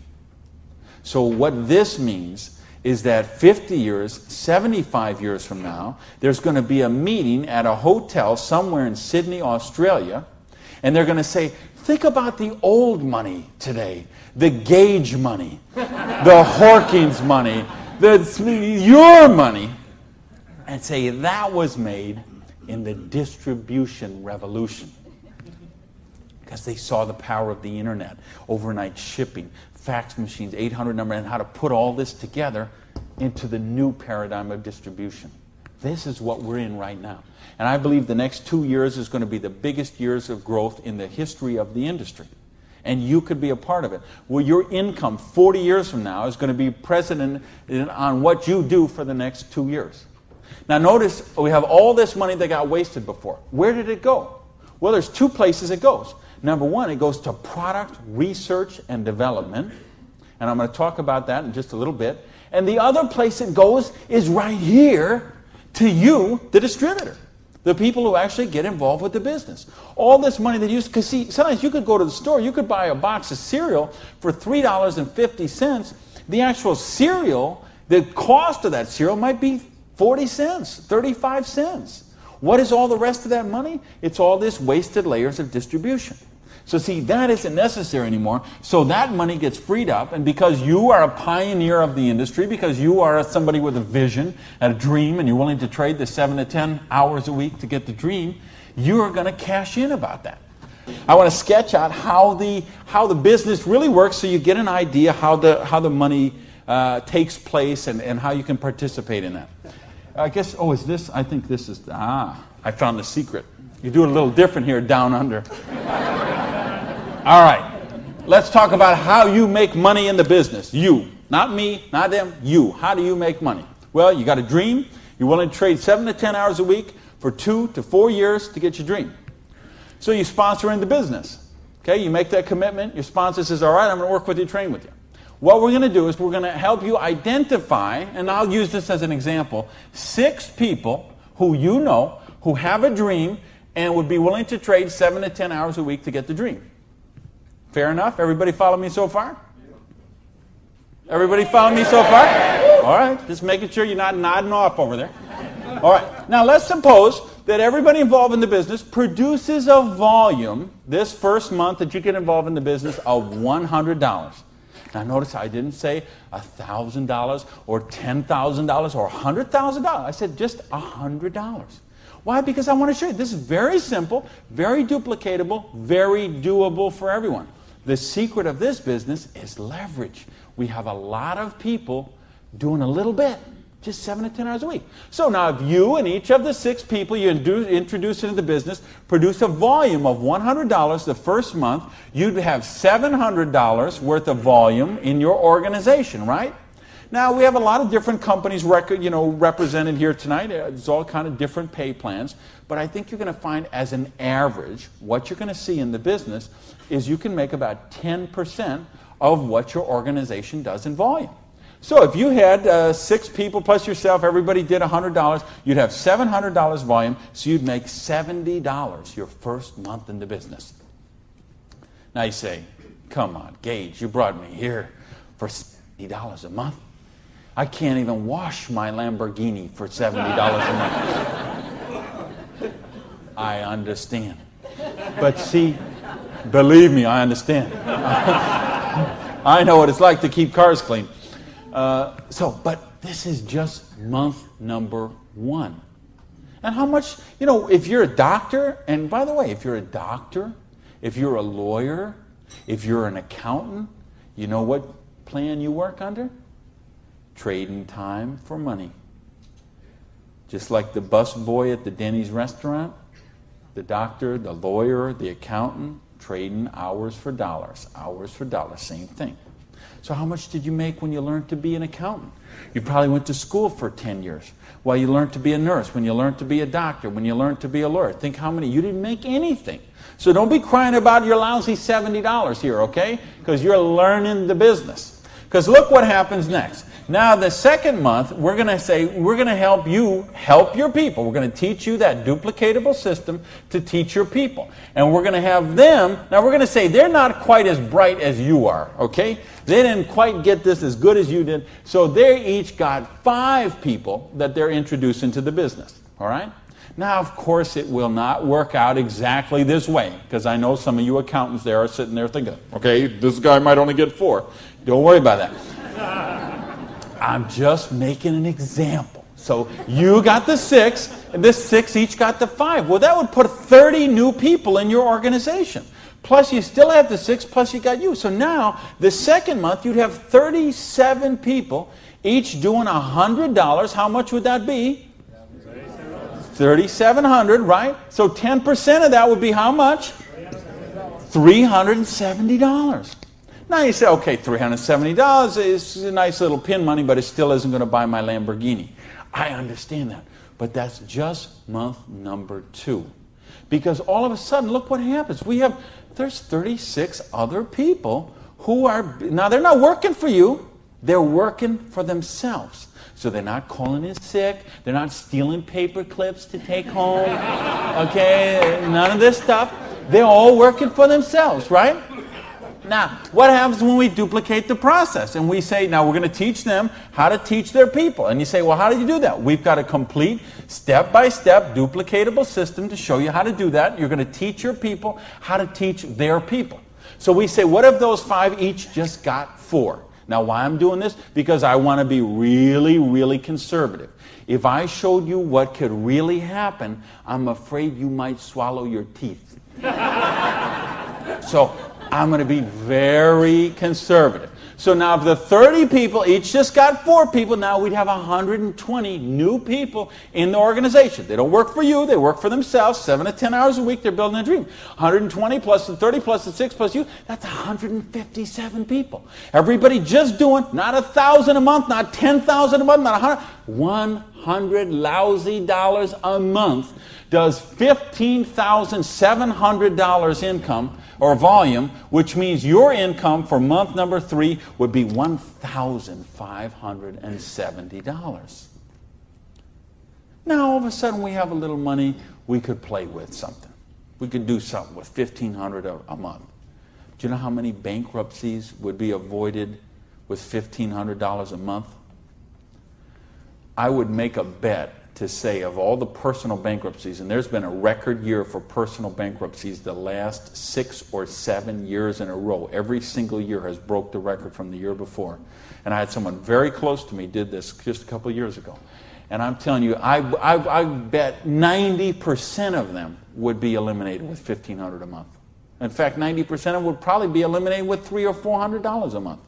So what this means is that 50 years, 75 years from now, there's going to be a meeting at a hotel somewhere in Sydney, Australia, and they're going to say, think about the old money today, the Gage money, the Hawkins money, your money, and say that was made in the distribution revolution. Because they saw the power of the internet, overnight shipping, fax machines, 800 number, and how to put all this together into the new paradigm of distribution. This is what we're in right now. And I believe the next 2 years is going to be the biggest years of growth in the history of the industry. And you could be a part of it. Well, your income 40 years from now is going to be precedent on what you do for the next 2 years. Now notice we have all this money that got wasted before. Where did it go? Well, there's two places it goes. Number one, it goes to product research and development. And I'm going to talk about that in just a little bit. And the other place it goes is right here to you, the distributor. The people who actually get involved with the business. All this money that you... Because see, sometimes you could go to the store, you could buy a box of cereal for $3.50. The actual cereal, the cost of that cereal might be 40 cents, 35 cents. What is all the rest of that money? It's all this wasted layers of distribution. So see, that isn't necessary anymore. So that money gets freed up, and because you are a pioneer of the industry, because you are somebody with a vision and a dream, and you're willing to trade the 7 to 10 hours a week to get the dream, you are going to cash in about that. I want to sketch out how the business really works so you get an idea how the money takes place and how you can participate in that. I guess, is this? I think this is, I found the secret. You do it a little different here down under. All right, let's talk about how you make money in the business. You, not me, not them, you. How do you make money? Well, you got a dream. You're willing to trade 7 to 10 hours a week for 2 to 4 years to get your dream. So you sponsor in the business. Okay, you make that commitment. Your sponsor says, all right, I'm going to work with you, train with you. What we're going to do is we're going to help you identify, and I'll use this as an example, 6 people who you know who have a dream and would be willing to trade 7 to 10 hours a week to get the dream. Fair enough? Everybody follow me so far? Everybody follow me so far? All right, just making sure you're not nodding off over there. All right, now let's suppose that everybody involved in the business produces a volume this first month that you get involved in the business of $100. Now notice I didn't say $1,000 or $10,000 or $100,000. I said just $100. Why? Because I want to show you this is very simple, very duplicatable, very doable for everyone. The secret of this business is leverage. We have a lot of people doing a little bit, just 7 to 10 hours a week. So now if you and each of the 6 people you introduce into the business produce a volume of $100 the first month, you'd have $700 worth of volume in your organization, right? Now, we have a lot of different companies represented here tonight. There's all kind of different pay plans. But I think you're going to find as an average, what you're going to see in the business is you can make about 10% of what your organization does in volume. So if you had 6 people plus yourself, everybody did $100, you'd have $700 volume, so you'd make $70 your first month in the business. Now you say, come on, Gage, you brought me here for $70 a month. I can't even wash my Lamborghini for $70 a month. I understand. But see, believe me, I understand. I know what it's like to keep cars clean. But this is just month number 1. And how much, if you're a doctor, and by the way, if you're a doctor, if you're a lawyer, if you're an accountant, you know what plan you work under? Trading time for money. Just like the bus boy at the Denny's restaurant, the doctor, the lawyer, the accountant, trading hours for dollars, same thing. So how much did you make when you learned to be an accountant? You probably went to school for 10 years. While you learned to be a nurse, when you learned to be a doctor, when you learned to be a lawyer. Think how many. You didn't make anything. So don't be crying about your lousy $70 here, okay? Because you're learning the business. Because look what happens next. Now the second month, we're going to say, we're going to help you help your people. We're going to teach you that duplicatable system to teach your people. And we're going to have them, now we're going to say they're not quite as bright as you are, okay? They didn't quite get this as good as you did. So they each got 5 people that they're introducing to the business, all right? Now, of course, it will not work out exactly this way, because I know some of you accountants there are sitting there thinking, okay, this guy might only get 4. Don't worry about that. I'm just making an example. So you got the 6, and this 6 each got the 5. Well, that would put 30 new people in your organization. Plus, you still have the 6, plus you got you. So now, the second month, you'd have 37 people, each doing $100. How much would that be? $3,700, right? So 10% of that would be how much? $370. Now you say, okay, $370 is a nice little pin money, but it still isn't going to buy my Lamborghini. I understand that. But that's just month number 2. Because all of a sudden, look what happens. There's 36 other people who are, now they're not working for you, they're working for themselves. So they're not calling in sick, they're not stealing paper clips to take home, okay, none of this stuff. They're all working for themselves, right? Now, what happens when we duplicate the process? And we say, now we're going to teach them how to teach their people. And you say, well, how do you do that? We've got a complete step-by-step duplicatable system to show you how to do that. You're going to teach your people how to teach their people. So we say, what if those 5 each just got 4? Now, why I'm doing this? Because I want to be really, really conservative. If I showed you what could really happen, I'm afraid you might swallow your teeth. So I'm going to be very conservative. So now if the 30 people each just got 4 people, now we'd have 120 new people in the organization. They don't work for you, they work for themselves. 7 to 10 hours a week, they're building a dream. 120 plus the 30 plus the 6 plus you, that's 157 people. Everybody just doing not 1,000 a month, not 10,000 a month, not 100 lousy dollars a month does $15,700 income or volume, which means your income for month number 3 would be $1,570. Now, all of a sudden, we have a little money, we could play with something. We could do something with $1,500 a month. Do you know how many bankruptcies would be avoided with $1,500 a month? I would make a bet to say of all the personal bankruptcies, and there's been a record year for personal bankruptcies the last 6 or 7 years in a row. Every single year has broke the record from the year before. And I had someone very close to me did this just a couple of years ago. And I'm telling you, I bet 90% of them would be eliminated with $1,500 a month. In fact, 90% of them would probably be eliminated with $300 or $400 a month.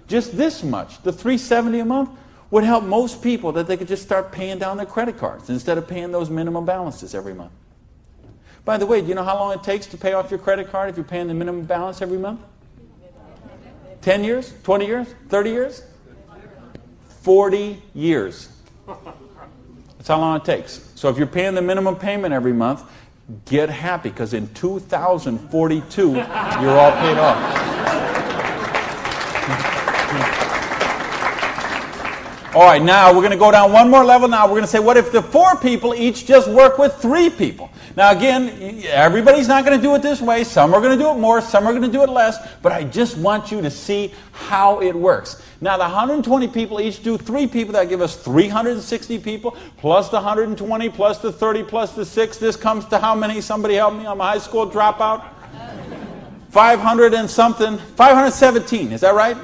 Just this much, the $370 a month, would help most people that they could just start paying down their credit cards instead of paying those minimum balances every month. By the way, do you know how long it takes to pay off your credit card if you're paying the minimum balance every month? 10 years? 20 years? 30 years? 40 years. That's how long it takes. So if you're paying the minimum payment every month, get happy, because in 2042, you're all paid off. All right, now we're going to go down one more level. Now we're going to say, what if the 4 people each just work with 3 people? Now again, everybody's not going to do it this way. Some are going to do it more, some are going to do it less, but I just want you to see how it works. Now the 120 people each do 3 people. That give us 360 people, plus the 120, plus the 30, plus the 6. This comes to how many? Somebody help me. I'm a high school dropout. 500 and something. 517, is that right?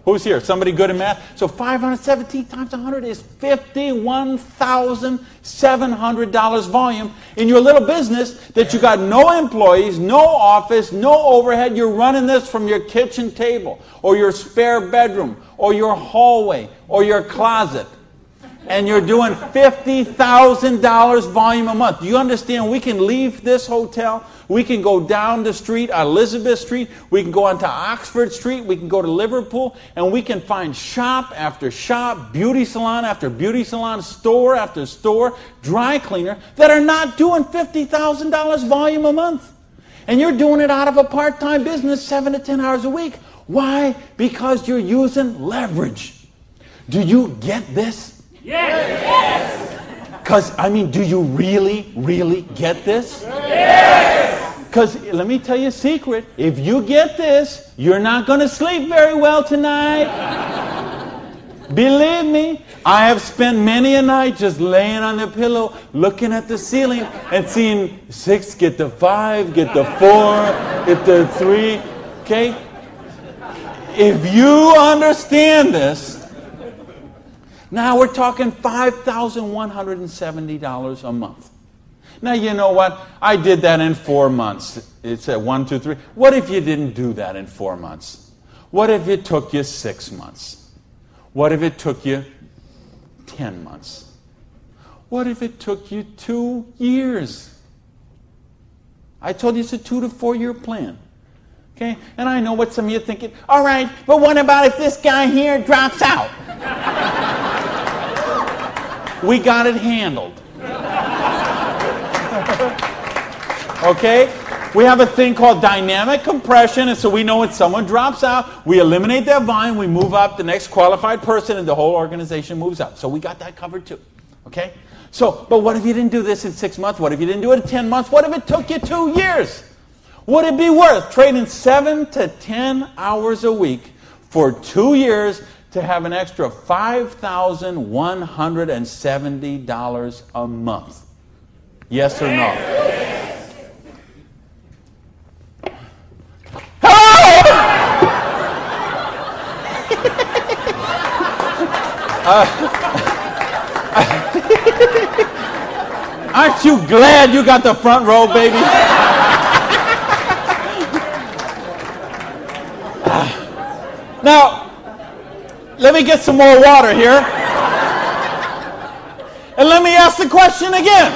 Who's here? Somebody good in math? So 517 times 100 is $51,700 volume in your little business that you got no employees, no office, no overhead. You're running this from your kitchen table or your spare bedroom or your hallway or your closet. And you're doing $50,000 volume a month. Do you understand? We can leave this hotel. We can go down the street, Elizabeth Street. We can go onto Oxford Street. We can go to Liverpool. And we can find shop after shop, beauty salon after beauty salon, store after store, dry cleaner that are not doing $50,000 volume a month. And you're doing it out of a part-time business 7 to 10 hours a week. Why? Because you're using leverage. Do you get this? Yes! Because, do you really, really get this? Yes! Because, let me tell you a secret. If you get this, you're not going to sleep very well tonight. Believe me, I have spent many a night just laying on the pillow, looking at the ceiling, and seeing 6 get the 5, get the 4, get the 3. Okay? If you understand this, now we're talking $5,170 a month. Now, you know what? I did that in 4 months. It said 1, 2, 3. What if you didn't do that in 4 months? What if it took you 6 months? What if it took you 10 months? What if it took you 2 years? I told you it's a 2 to 4 year plan. Okay? And I know what some of you are thinking. All right, but what about if this guy here drops out? We got it handled. Okay? We have a thing called dynamic compression, and so we know when someone drops out, we eliminate that volume, we move up the next qualified person, and the whole organization moves up. So we got that covered too. Okay? So, but what if you didn't do this in 6 months? What if you didn't do it in 10 months? What if it took you 2 years? Would it be worth trading 7 to 10 hours a week for 2 years to have an extra $5,170 a month? Yes or no? Aren't you glad you got the front row, baby? Now, let me get some more water here. And let me ask the question again.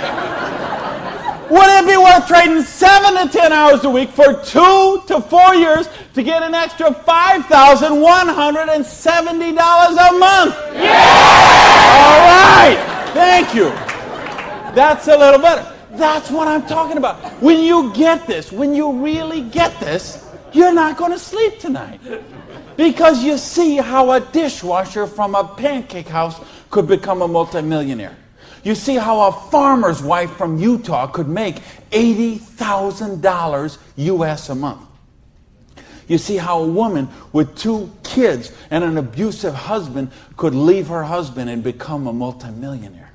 Would it be worth trading 7 to 10 hours a week for 2 to 4 years to get an extra $5,170 a month? Yeah! All right. Thank you. That's a little better. That's what I'm talking about. When you get this, when you really get this, you're not going to sleep tonight. Because you see how a dishwasher from a pancake house could become a multimillionaire. You see how a farmer's wife from Utah could make $80,000 US a month. You see how a woman with 2 kids and an abusive husband could leave her husband and become a multimillionaire.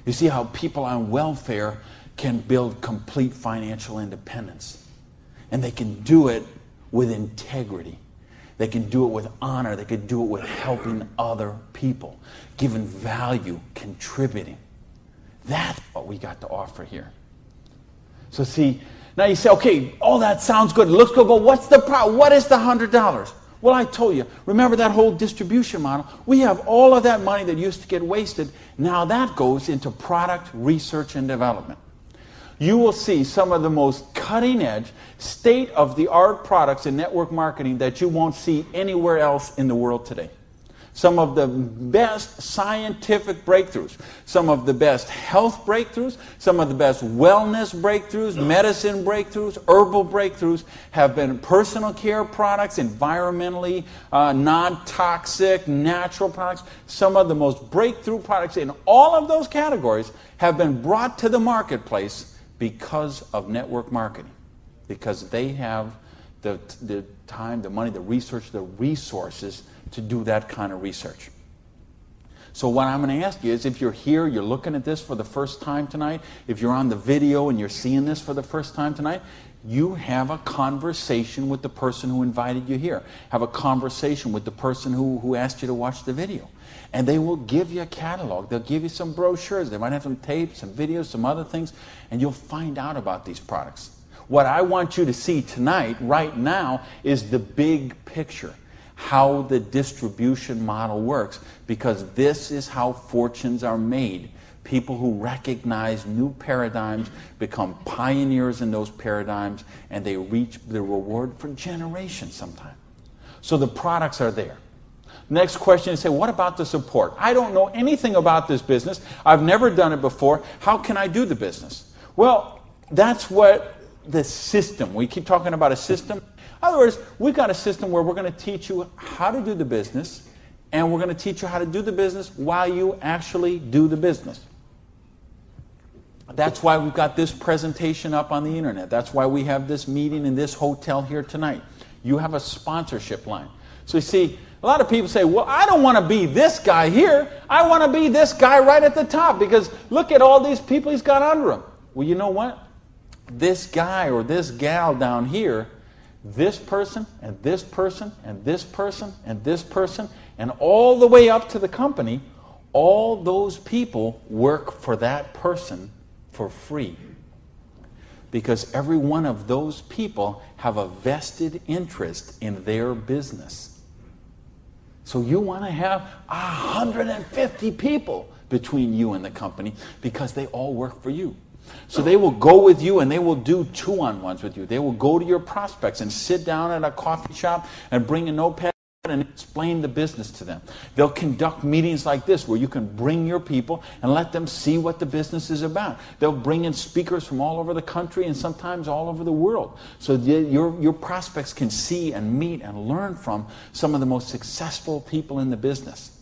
You see how people on welfare can build complete financial independence. And they can do it with integrity. They can do it with honor. They can do it with helping other people, giving value, contributing. That's what we got to offer here. So see, now you say, okay, all that sounds good. It looks good, but what's the problem? What is the $100? Well, I told you, remember that whole distribution model? We have all of that money that used to get wasted. Now that goes into product research and development. You will see some of the most cutting-edge, state-of-the-art products in network marketing that you won't see anywhere else in the world today. Some of the best scientific breakthroughs, some of the best health breakthroughs, some of the best wellness breakthroughs, medicine breakthroughs, herbal breakthroughs have been personal care products, environmentally non-toxic, natural products. Some of the most breakthrough products in all of those categories have been brought to the marketplace because of network marketing, because they have the time, the money, the research, the resources to do that kind of research. So what I'm going to ask you is, if you're here, you're looking at this for the first time tonight, if you're on the video and you're seeing this for the first time tonight, you have a conversation with the person who invited you here. Have a conversation with the person who asked you to watch the video. And they will give you a catalog. They'll give you some brochures. They might have some tapes, some videos, some other things, and you'll find out about these products. What I want you to see tonight, right now, is the big picture. how the distribution model works, because this is how fortunes are made. People who recognize new paradigms become pioneers in those paradigms, and they reach the reward for generations sometimes. So the products are there. Next question is, say, what about the support? I don't know anything about this business. I've never done it before. How can I do the business? Well, that's what the system, we keep talking about a system. In other words, we've got a system where we're going to teach you how to do the business, and we're going to teach you how to do the business while you actually do the business. That's why we've got this presentation up on the internet. That's why we have this meeting in this hotel here tonight. You have a sponsorship line. So you see, a lot of people say, well, I don't want to be this guy here. I want to be this guy right at the top, because look at all these people he's got under him. Well, you know what? This guy or this gal down here, this person and this person and this person and this person, and all the way up to the company, all those people work for that person for free, because every one of those people have a vested interest in their business. So you want to have 150 people between you and the company, because they all work for you. So they will go with you, and they will do two-on-ones with you. They will go to your prospects and sit down at a coffee shop and bring a notepad and explain the business to them. They'll conduct meetings like this where you can bring your people and let them see what the business is about. They'll bring in speakers from all over the country and sometimes all over the world, so your prospects can see and meet and learn from some of the most successful people in the business.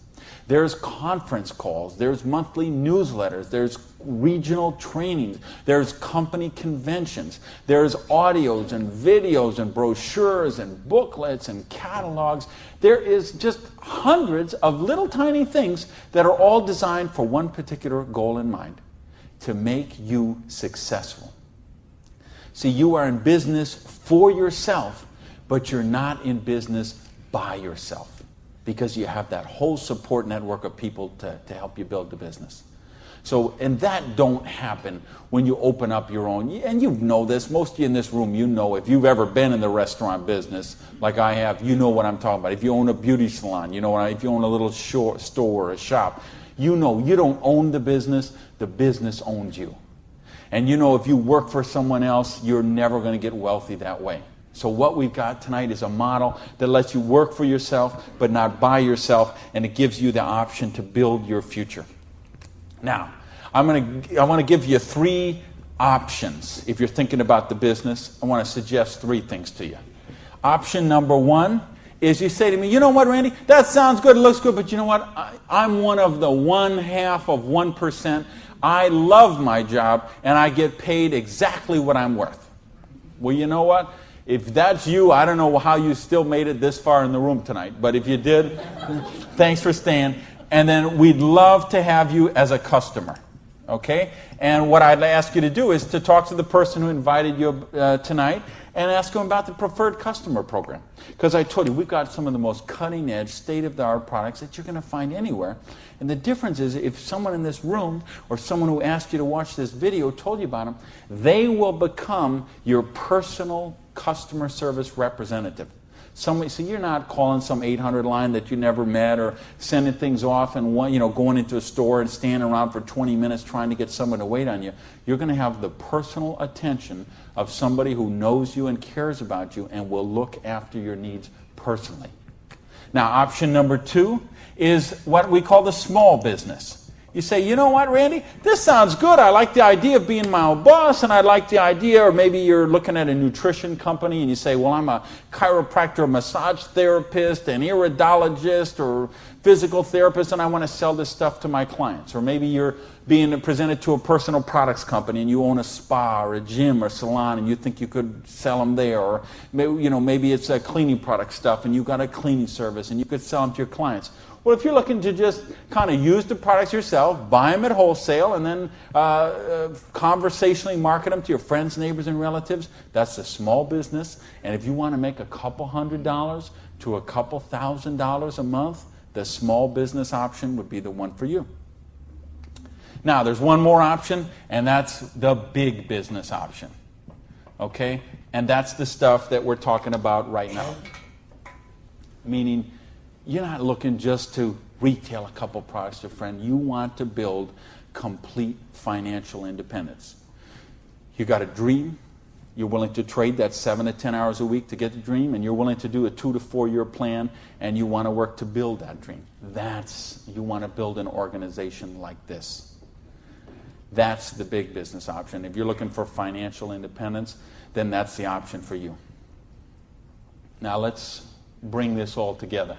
There's conference calls, there's monthly newsletters, there's regional trainings, there's company conventions, there's audios and videos and brochures and booklets and catalogs. There is just hundreds of little tiny things that are all designed for one particular goal in mind: to make you successful. See, you are in business for yourself, but you're not in business by yourself, because you have that whole support network of people to help you build the business. So, and that don't happen when you open up your own, and you know this, most of you in this room, you know, if you've ever been in the restaurant business, like I have, you know what I'm talking about. If you own a beauty salon, you know what if you own a little store or a shop, you know you don't own the business owns you. And you know, if you work for someone else, you're never going to get wealthy that way. So what we've got tonight is a model that lets you work for yourself, but not by yourself, and it gives you the option to build your future. Now, I want to give you 3 options. If you're thinking about the business, I want to suggest 3 things to you. Option number 1 is you say to me, you know what, Randy, that sounds good, it looks good, but you know what, I'm one of the 1/2%. I love my job, and I get paid exactly what I'm worth. Well, you know what? If that's you, I don't know how you still made it this far in the room tonight. But if you did, thanks for staying. And then we'd love to have you as a customer. Okay? And what I'd ask you to do is to talk to the person who invited you tonight and ask them about the preferred customer program. Because I told you, we've got some of the most cutting-edge, state-of-the-art products that you're going to find anywhere. And the difference is, if someone in this room or someone who asked you to watch this video told you about them, they will become your personal customer service representative. So you're not calling some 800 line that you never met, or sending things off and going into a store and standing around for 20 minutes trying to get someone to wait on you. You're going to have the personal attention of somebody who knows you and cares about you and will look after your needs personally. Now, option number 2 is what we call the small business. You say, you know what, Randy, this sounds good. I like the idea of being my own boss, and I like the idea, or maybe you're looking at a nutrition company and you say, well, I'm a chiropractor, massage therapist, an iridologist, or physical therapist, and I want to sell this stuff to my clients. Or maybe you're being presented to a personal products company and you own a spa or a gym or salon and you think you could sell them there. Or maybe it's a cleaning product stuff and you've got a cleaning service and you could sell them to your clients. Well, if you're looking to just kind of use the products yourself, buy them at wholesale, and then conversationally market them to your friends, neighbors, and relatives, that's a small business. And if you want to make a couple $100 to a couple $1,000 a month, the small business option would be the one for you. Now, there's one more option, and that's the big business option. Okay? And that's the stuff that we're talking about right now. Meaning, you're not looking just to retail a couple products to a friend. You want to build complete financial independence. You got a dream. You're willing to trade that 7 to 10 hours a week to get the dream, and you're willing to do a 2 to 4 year plan, and you want to work to build that dream. You want to build an organization like this. That's the big business option. If you're looking for financial independence, then that's the option for you. Now let's bring this all together.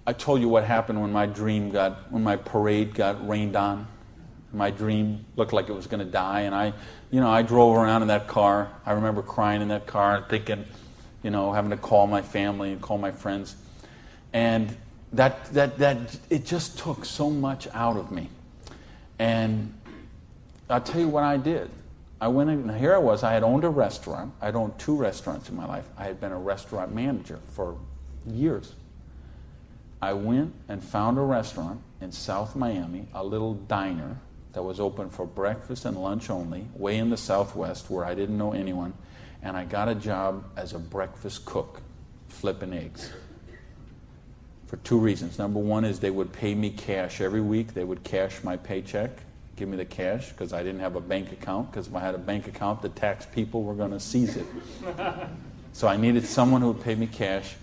I told you what happened when when my parade got rained on. My dream looked like it was going to die, and I drove around in that car. I remember crying in that car and thinking, having to call my family and call my friends. And that it just took so much out of me. And I'll tell you what I did. I went in, and here I was. I had owned a restaurant. I'd owned 2 restaurants in my life. I had been a restaurant manager for years. I went and found a restaurant in South Miami, a little diner that was open for breakfast and lunch only, way in the Southwest where I didn't know anyone, and I got a job as a breakfast cook, flipping eggs. For 2 reasons. Number one is they would pay me cash every week. They would cash my paycheck, give me the cash, because I didn't have a bank account, because if I had a bank account, the tax people were going to seize it. So I needed someone who would pay me cash,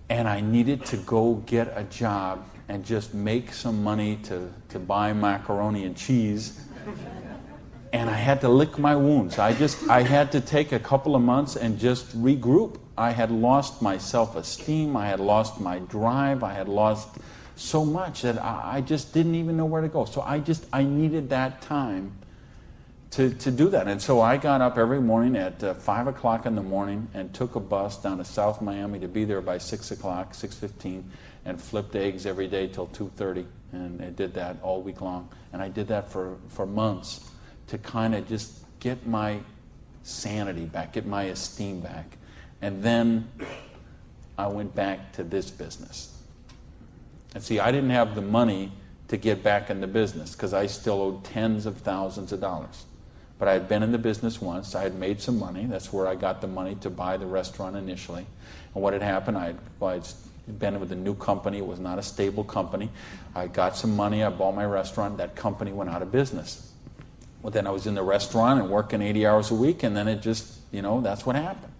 and I needed to go get a job and just make some money to buy macaroni and cheese. And I had to lick my wounds. I had to take a couple of months and just regroup. I had lost my self-esteem. I had lost my drive. I had lost so much that I just didn't even know where to go. So I needed that time to do that. And so I got up every morning at 5 o'clock in the morning and took a bus down to South Miami to be there by 6 o'clock, 6:15, and flipped eggs every day till 2:30. And I did that all week long. And I did that for months to kind of just get my sanity back, get my esteem back. And then I went back to this business. And see, I didn't have the money to get back in the business because I still owed tens of thousands of dollars. But I had been in the business once. I had made some money. That's where I got the money to buy the restaurant initially. And what had happened, I'd been with a new company. It was not a stable company. I got some money. I bought my restaurant. That company went out of business. Well, then I was in the restaurant and working 80 hours a week, and then it just, that's what happened.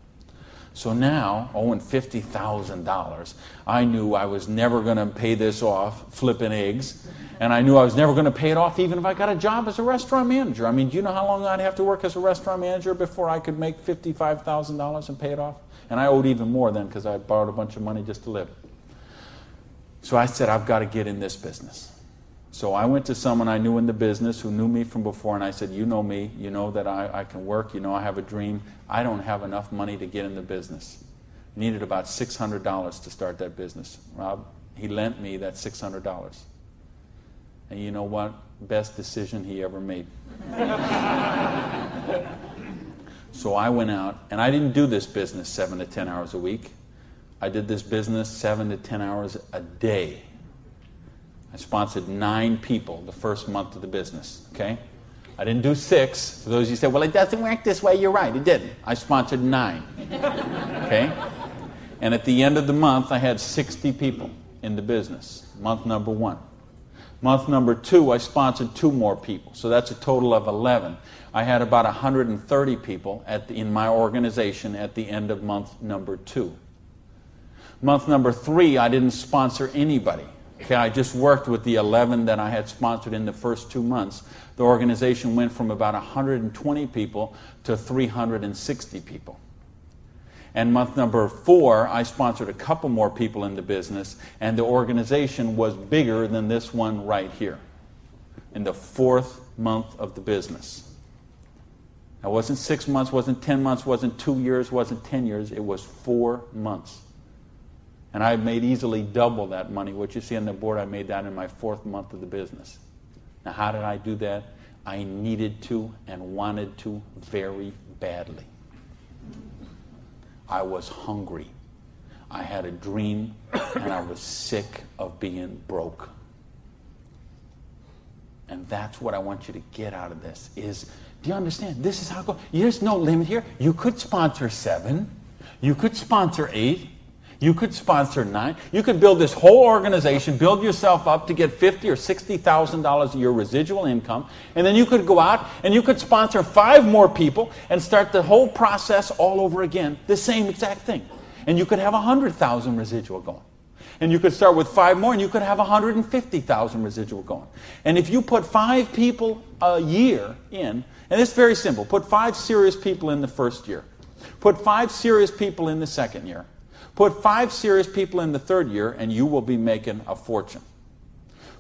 So now, owing $50,000, I knew I was never going to pay this off flipping eggs, and I knew I was never going to pay it off even if I got a job as a restaurant manager. I mean, do you know how long I'd have to work as a restaurant manager before I could make $55,000 and pay it off? And I owed even more then because I borrowed a bunch of money just to live. So I said, I've got to get in this business. So I went to someone I knew in the business who knew me from before, and I said, you know me, you know that I can work, you know I have a dream. I don't have enough money to get in the business. I needed about $600 to start that business. Rob, he lent me that $600. And you know what? Best decision he ever made. So I went out, and I didn't do this business 7 to 10 hours a week. I did this business 7 to 10 hours a day. I sponsored 9 people the first month of the business, okay? I didn't do 6. For those of you who say, well, it doesn't work this way, you're right, it didn't. I sponsored 9, okay? And at the end of the month, I had 60 people in the business, month number 1. Month number 2, I sponsored 2 more people, so that's a total of 11. I had about 130 people in my organization at the end of month number 2. Month number 3, I didn't sponsor anybody. Okay, I just worked with the 11 that I had sponsored in the first 2 months. The organization went from about 120 people to 360 people. And month number 4, I sponsored a couple more people in the business, and the organization was bigger than this one right here in the 4th month of the business. Now, it wasn't 6 months, wasn't 10 months, wasn't 2 years, wasn't 10 years. It was 4 months. And I made easily double that money. What you see on the board, I made that in my 4th month of the business. Now, how did I do that? I needed to and wanted to very badly. I was hungry. I had a dream, and I was sick of being broke. And that's what I want you to get out of this is, do you understand? This is how it goes. There's no limit here. You could sponsor 7. You could sponsor 8. You could sponsor 9. You could build this whole organization, build yourself up to get $50,000 or $60,000 a year residual income, and then you could go out and you could sponsor 5 more people and start the whole process all over again, the same exact thing. And you could have 100,000 residual going. And you could start with 5 more and you could have 150,000 residual going. And if you put 5 people a year in, and it's very simple, put 5 serious people in the first year. Put 5 serious people in the second year. Put 5 serious people in the third year, and you will be making a fortune.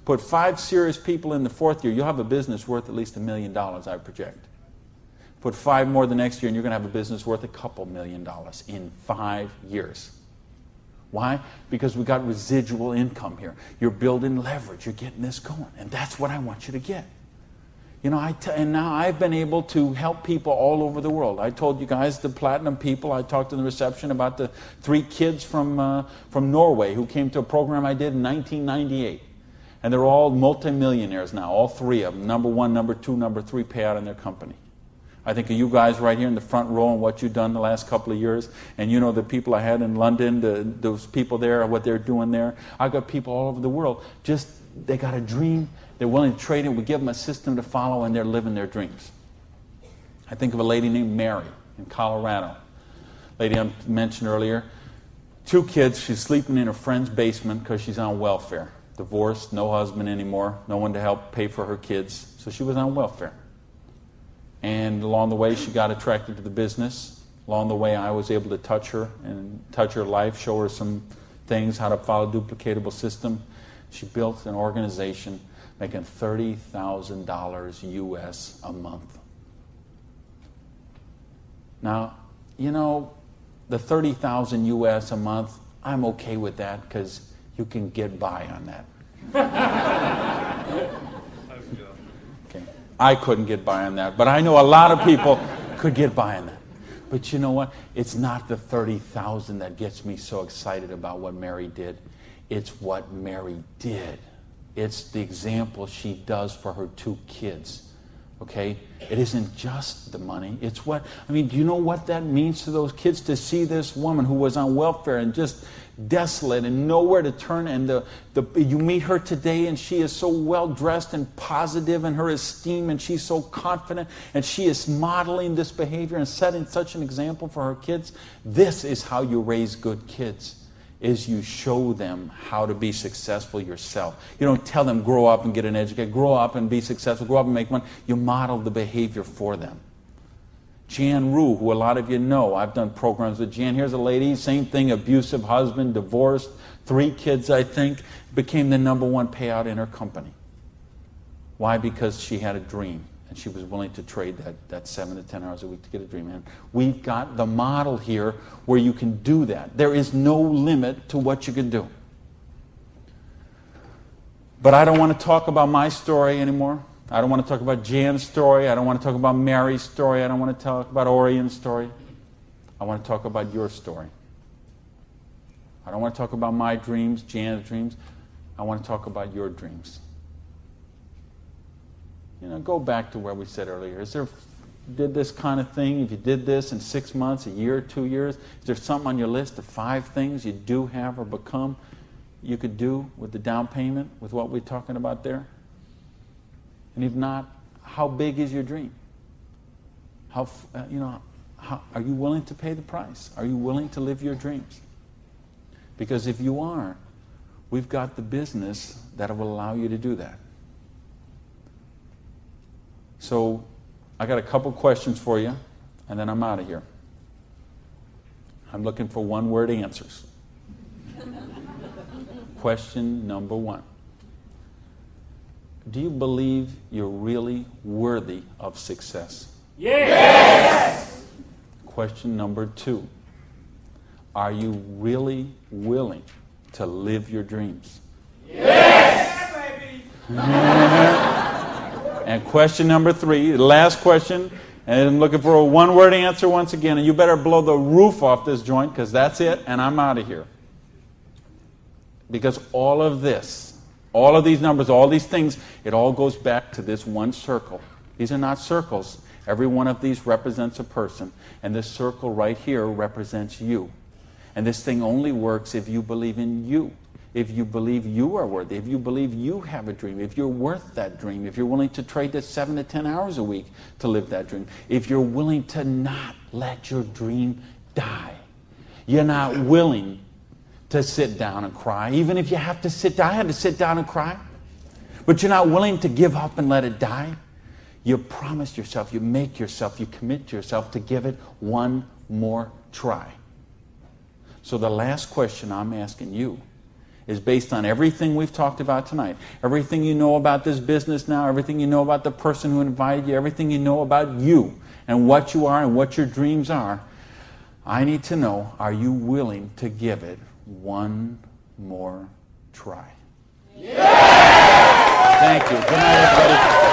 Put 5 serious people in the fourth year, you'll have a business worth at least $1 million, I project. Put 5 more the next year, and you're going to have a business worth a couple $1 million in 5 years. Why? Because we got residual income here. You're building leverage. You're getting this going, and that's what I want you to get. You know, and now I've been able to help people all over the world. I told you guys, the platinum people, I talked in the reception about the 3 kids from Norway who came to a program I did in 1998. And they're all multimillionaires now, all 3 of them. Number 1, number 2, number 3 payout in their company. I think of you guys right here in the front row and what you've done the last couple of years. And you know the people I had in London, those people there, what they're doing there. I've got people all over the world. Just, they got a dream. They're willing to trade it. We give them a system to follow, and they're living their dreams. I think of a lady named Mary in Colorado. Lady I mentioned earlier. 2 kids. She's sleeping in her friend's basement because she's on welfare. Divorced, no husband anymore, no one to help pay for her kids. So she was on welfare. And along the way, she got attracted to the business. Along the way, I was able to touch her and touch her life, show her some things, how to follow a duplicatable system. She built an organization making $30,000 US a month. Now, you know, the $30,000 US a month, I'm okay with that because you can get by on that. Okay. I couldn't get by on that, but I know a lot of people could get by on that. But you know what? It's not the $30,000 that gets me so excited about what Mary did. It's what Mary did. It's the example she does for her 2 kids. Okay? It isn't just the money. It's what, I mean, do you know what that means to those kids to see this woman who was on welfare and just desolate and nowhere to turn, and you meet her today and she is so well dressed and positive in her esteem, and she's so confident, and she is modeling this behavior and setting such an example for her kids. This is how you raise good kids. Is you show them how to be successful yourself. You don't tell them grow up and get an education, grow up and be successful, grow up and make money. You model the behavior for them. Jan Rue, who a lot of you know, I've done programs with Jan. Here's a lady, same thing, abusive husband, divorced, 3 kids, I think, became the #1 payout in her company. Why? Because she had a dream. And she was willing to trade that 7 to 10 hours a week to get a dream. And we've got the model here where you can do that. There is no limit to what you can do. But I don't want to talk about my story anymore. I don't want to talk about Jan's story. I don't want to talk about Mary's story. I don't want to talk about Orion's story. I want to talk about your story. I don't want to talk about my dreams, Jan's dreams. I want to talk about your dreams. You know, go back to where we said earlier. Did this kind of thing, if you did this in 6 months, a year, 2 years, is there something on your list of 5 things you do have or become you could do with the down payment, with what we're talking about there? And if not, how big is your dream? Are you willing to pay the price? Are you willing to live your dreams? Because if you are, we've got the business that will allow you to do that. So I got a couple questions for you, and then I'm out of here. I'm looking for 1-word answers. Question number 1. Do you believe you're really worthy of success? Yes! Question number 2. Are you really willing to live your dreams? Yes, baby! And question number 3, the last question, and I'm looking for a 1-word answer once again, and you better blow the roof off this joint, because that's it, and I'm out of here. Because all of this, all of these numbers, all these things, it all goes back to this one circle. These are not circles. Every one of these represents a person, and this circle right here represents you. And this thing only works if you believe in you. If you believe you are worthy, if you believe you have a dream, if you're worth that dream, if you're willing to trade the 7 to 10 hours a week to live that dream, if you're willing to not let your dream die. You're not willing to sit down and cry, even if you have to sit down. I had to sit down and cry. But you're not willing to give up and let it die. You promise yourself, you make yourself, you commit to yourself to give it one more try. So the last question I'm asking you is based on everything we've talked about tonight, everything you know about this business now, everything you know about the person who invited you, everything you know about you and what you are and what your dreams are. I need to know, are you willing to give it one more try? Yeah! Thank you. Good night, everybody.